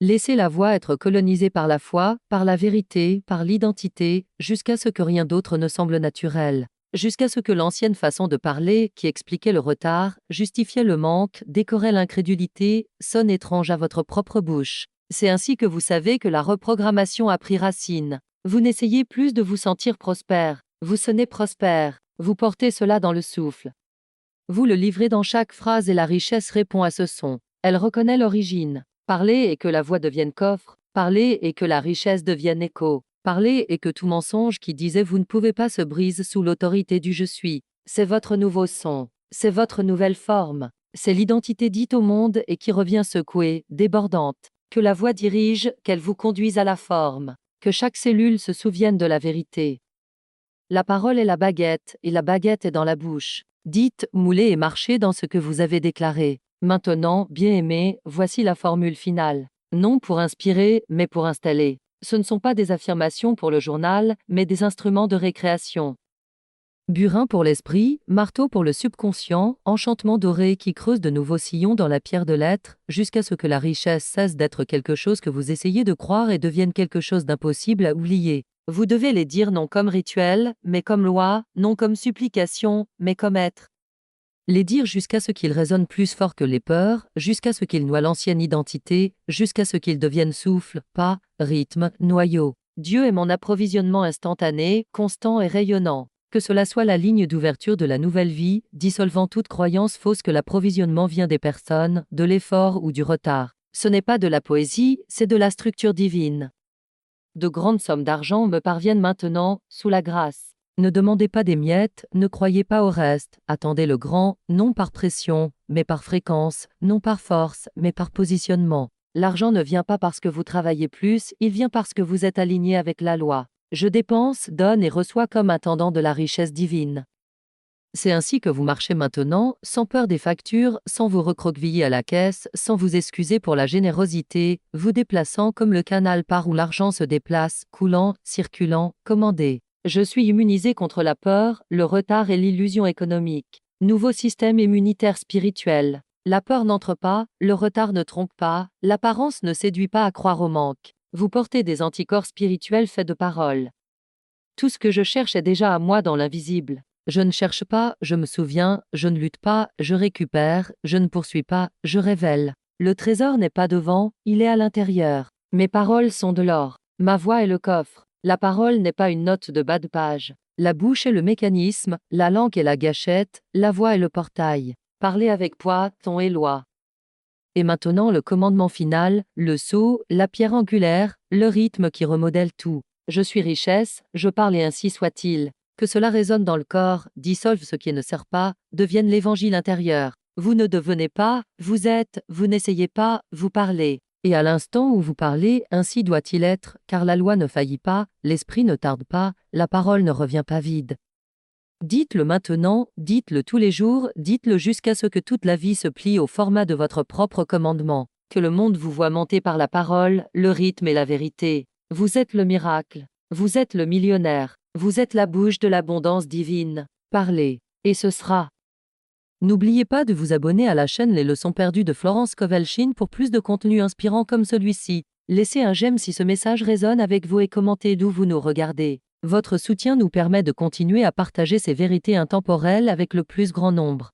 Speaker 1: Laissez la voix être colonisée par la foi, par la vérité, par l'identité, jusqu'à ce que rien d'autre ne semble naturel. Jusqu'à ce que l'ancienne façon de parler, qui expliquait le retard, justifiait le manque, décorait l'incrédulité, sonne étrange à votre propre bouche. C'est ainsi que vous savez que la reprogrammation a pris racine. Vous n'essayez plus de vous sentir prospère. Vous sonnez prospère. Vous portez cela dans le souffle. Vous le livrez dans chaque phrase et la richesse répond à ce son. Elle reconnaît l'origine. Parlez et que la voix devienne coffre. Parlez et que la richesse devienne écho. Parlez et que tout mensonge qui disait vous ne pouvez pas se brise sous l'autorité du je suis. C'est votre nouveau son. C'est votre nouvelle forme. C'est l'identité dite au monde et qui revient secouée, débordante. Que la voix dirige, qu'elle vous conduise à la forme. Que chaque cellule se souvienne de la vérité. La parole est la baguette, et la baguette est dans la bouche. Dites, moulez et marchez dans ce que vous avez déclaré. Maintenant, bien-aimé, voici la formule finale. Non pour inspirer, mais pour installer. Ce ne sont pas des affirmations pour le journal, mais des instruments de récréation. Burin pour l'esprit, marteau pour le subconscient, enchantement doré qui creuse de nouveaux sillons dans la pierre de l'être, jusqu'à ce que la richesse cesse d'être quelque chose que vous essayez de croire et devienne quelque chose d'impossible à oublier. Vous devez les dire non comme rituel, mais comme loi, non comme supplication, mais comme être. Les dire jusqu'à ce qu'ils résonnent plus fort que les peurs, jusqu'à ce qu'ils noient l'ancienne identité, jusqu'à ce qu'ils deviennent souffle, pas, rythme, noyau. Dieu est mon approvisionnement instantané, constant et rayonnant. Que cela soit la ligne d'ouverture de la nouvelle vie, dissolvant toute croyance fausse que l'approvisionnement vient des personnes, de l'effort ou du retard. Ce n'est pas de la poésie, c'est de la structure divine. De grandes sommes d'argent me parviennent maintenant, sous la grâce. Ne demandez pas des miettes, ne croyez pas au reste, attendez le grand, non par pression, mais par fréquence, non par force, mais par positionnement. L'argent ne vient pas parce que vous travaillez plus, il vient parce que vous êtes aligné avec la loi. Je dépense, donne et reçois comme intendant de la richesse divine. C'est ainsi que vous marchez maintenant, sans peur des factures, sans vous recroqueviller à la caisse, sans vous excuser pour la générosité, vous déplaçant comme le canal par où l'argent se déplace, coulant, circulant, commandé. Je suis immunisé contre la peur, le retard et l'illusion économique. Nouveau système immunitaire spirituel. La peur n'entre pas, le retard ne trompe pas, l'apparence ne séduit pas à croire au manque. Vous portez des anticorps spirituels faits de paroles. Tout ce que je cherche est déjà à moi dans l'invisible. Je ne cherche pas, je me souviens, je ne lutte pas, je récupère, je ne poursuis pas, je révèle. Le trésor n'est pas devant, il est à l'intérieur. Mes paroles sont de l'or. Ma voix est le coffre. La parole n'est pas une note de bas de page. La bouche est le mécanisme, la langue est la gâchette, la voix est le portail. Parlez avec poids, ton et loi. Et maintenant le commandement final, le sceau, la pierre angulaire, le rythme qui remodèle tout. Je suis richesse, je parle et ainsi soit-il. Que cela résonne dans le corps, dissolve ce qui ne sert pas, devienne l'évangile intérieur. Vous ne devenez pas, vous êtes, vous n'essayez pas, vous parlez. Et à l'instant où vous parlez, ainsi doit-il être, car la loi ne faillit pas, l'esprit ne tarde pas, la parole ne revient pas vide. Dites-le maintenant, dites-le tous les jours, dites-le jusqu'à ce que toute la vie se plie au format de votre propre commandement. Que le monde vous voie monter par la parole, le rythme et la vérité. Vous êtes le miracle. Vous êtes le millionnaire. Vous êtes la bouche de l'abondance divine. Parlez. Et ce sera. N'oubliez pas de vous abonner à la chaîne Les Leçons perdues de Florence Kovalchine pour plus de contenu inspirant comme celui-ci. Laissez un j'aime si ce message résonne avec vous et commentez d'où vous nous regardez. Votre soutien nous permet de continuer à partager ces vérités intemporelles avec le plus grand nombre.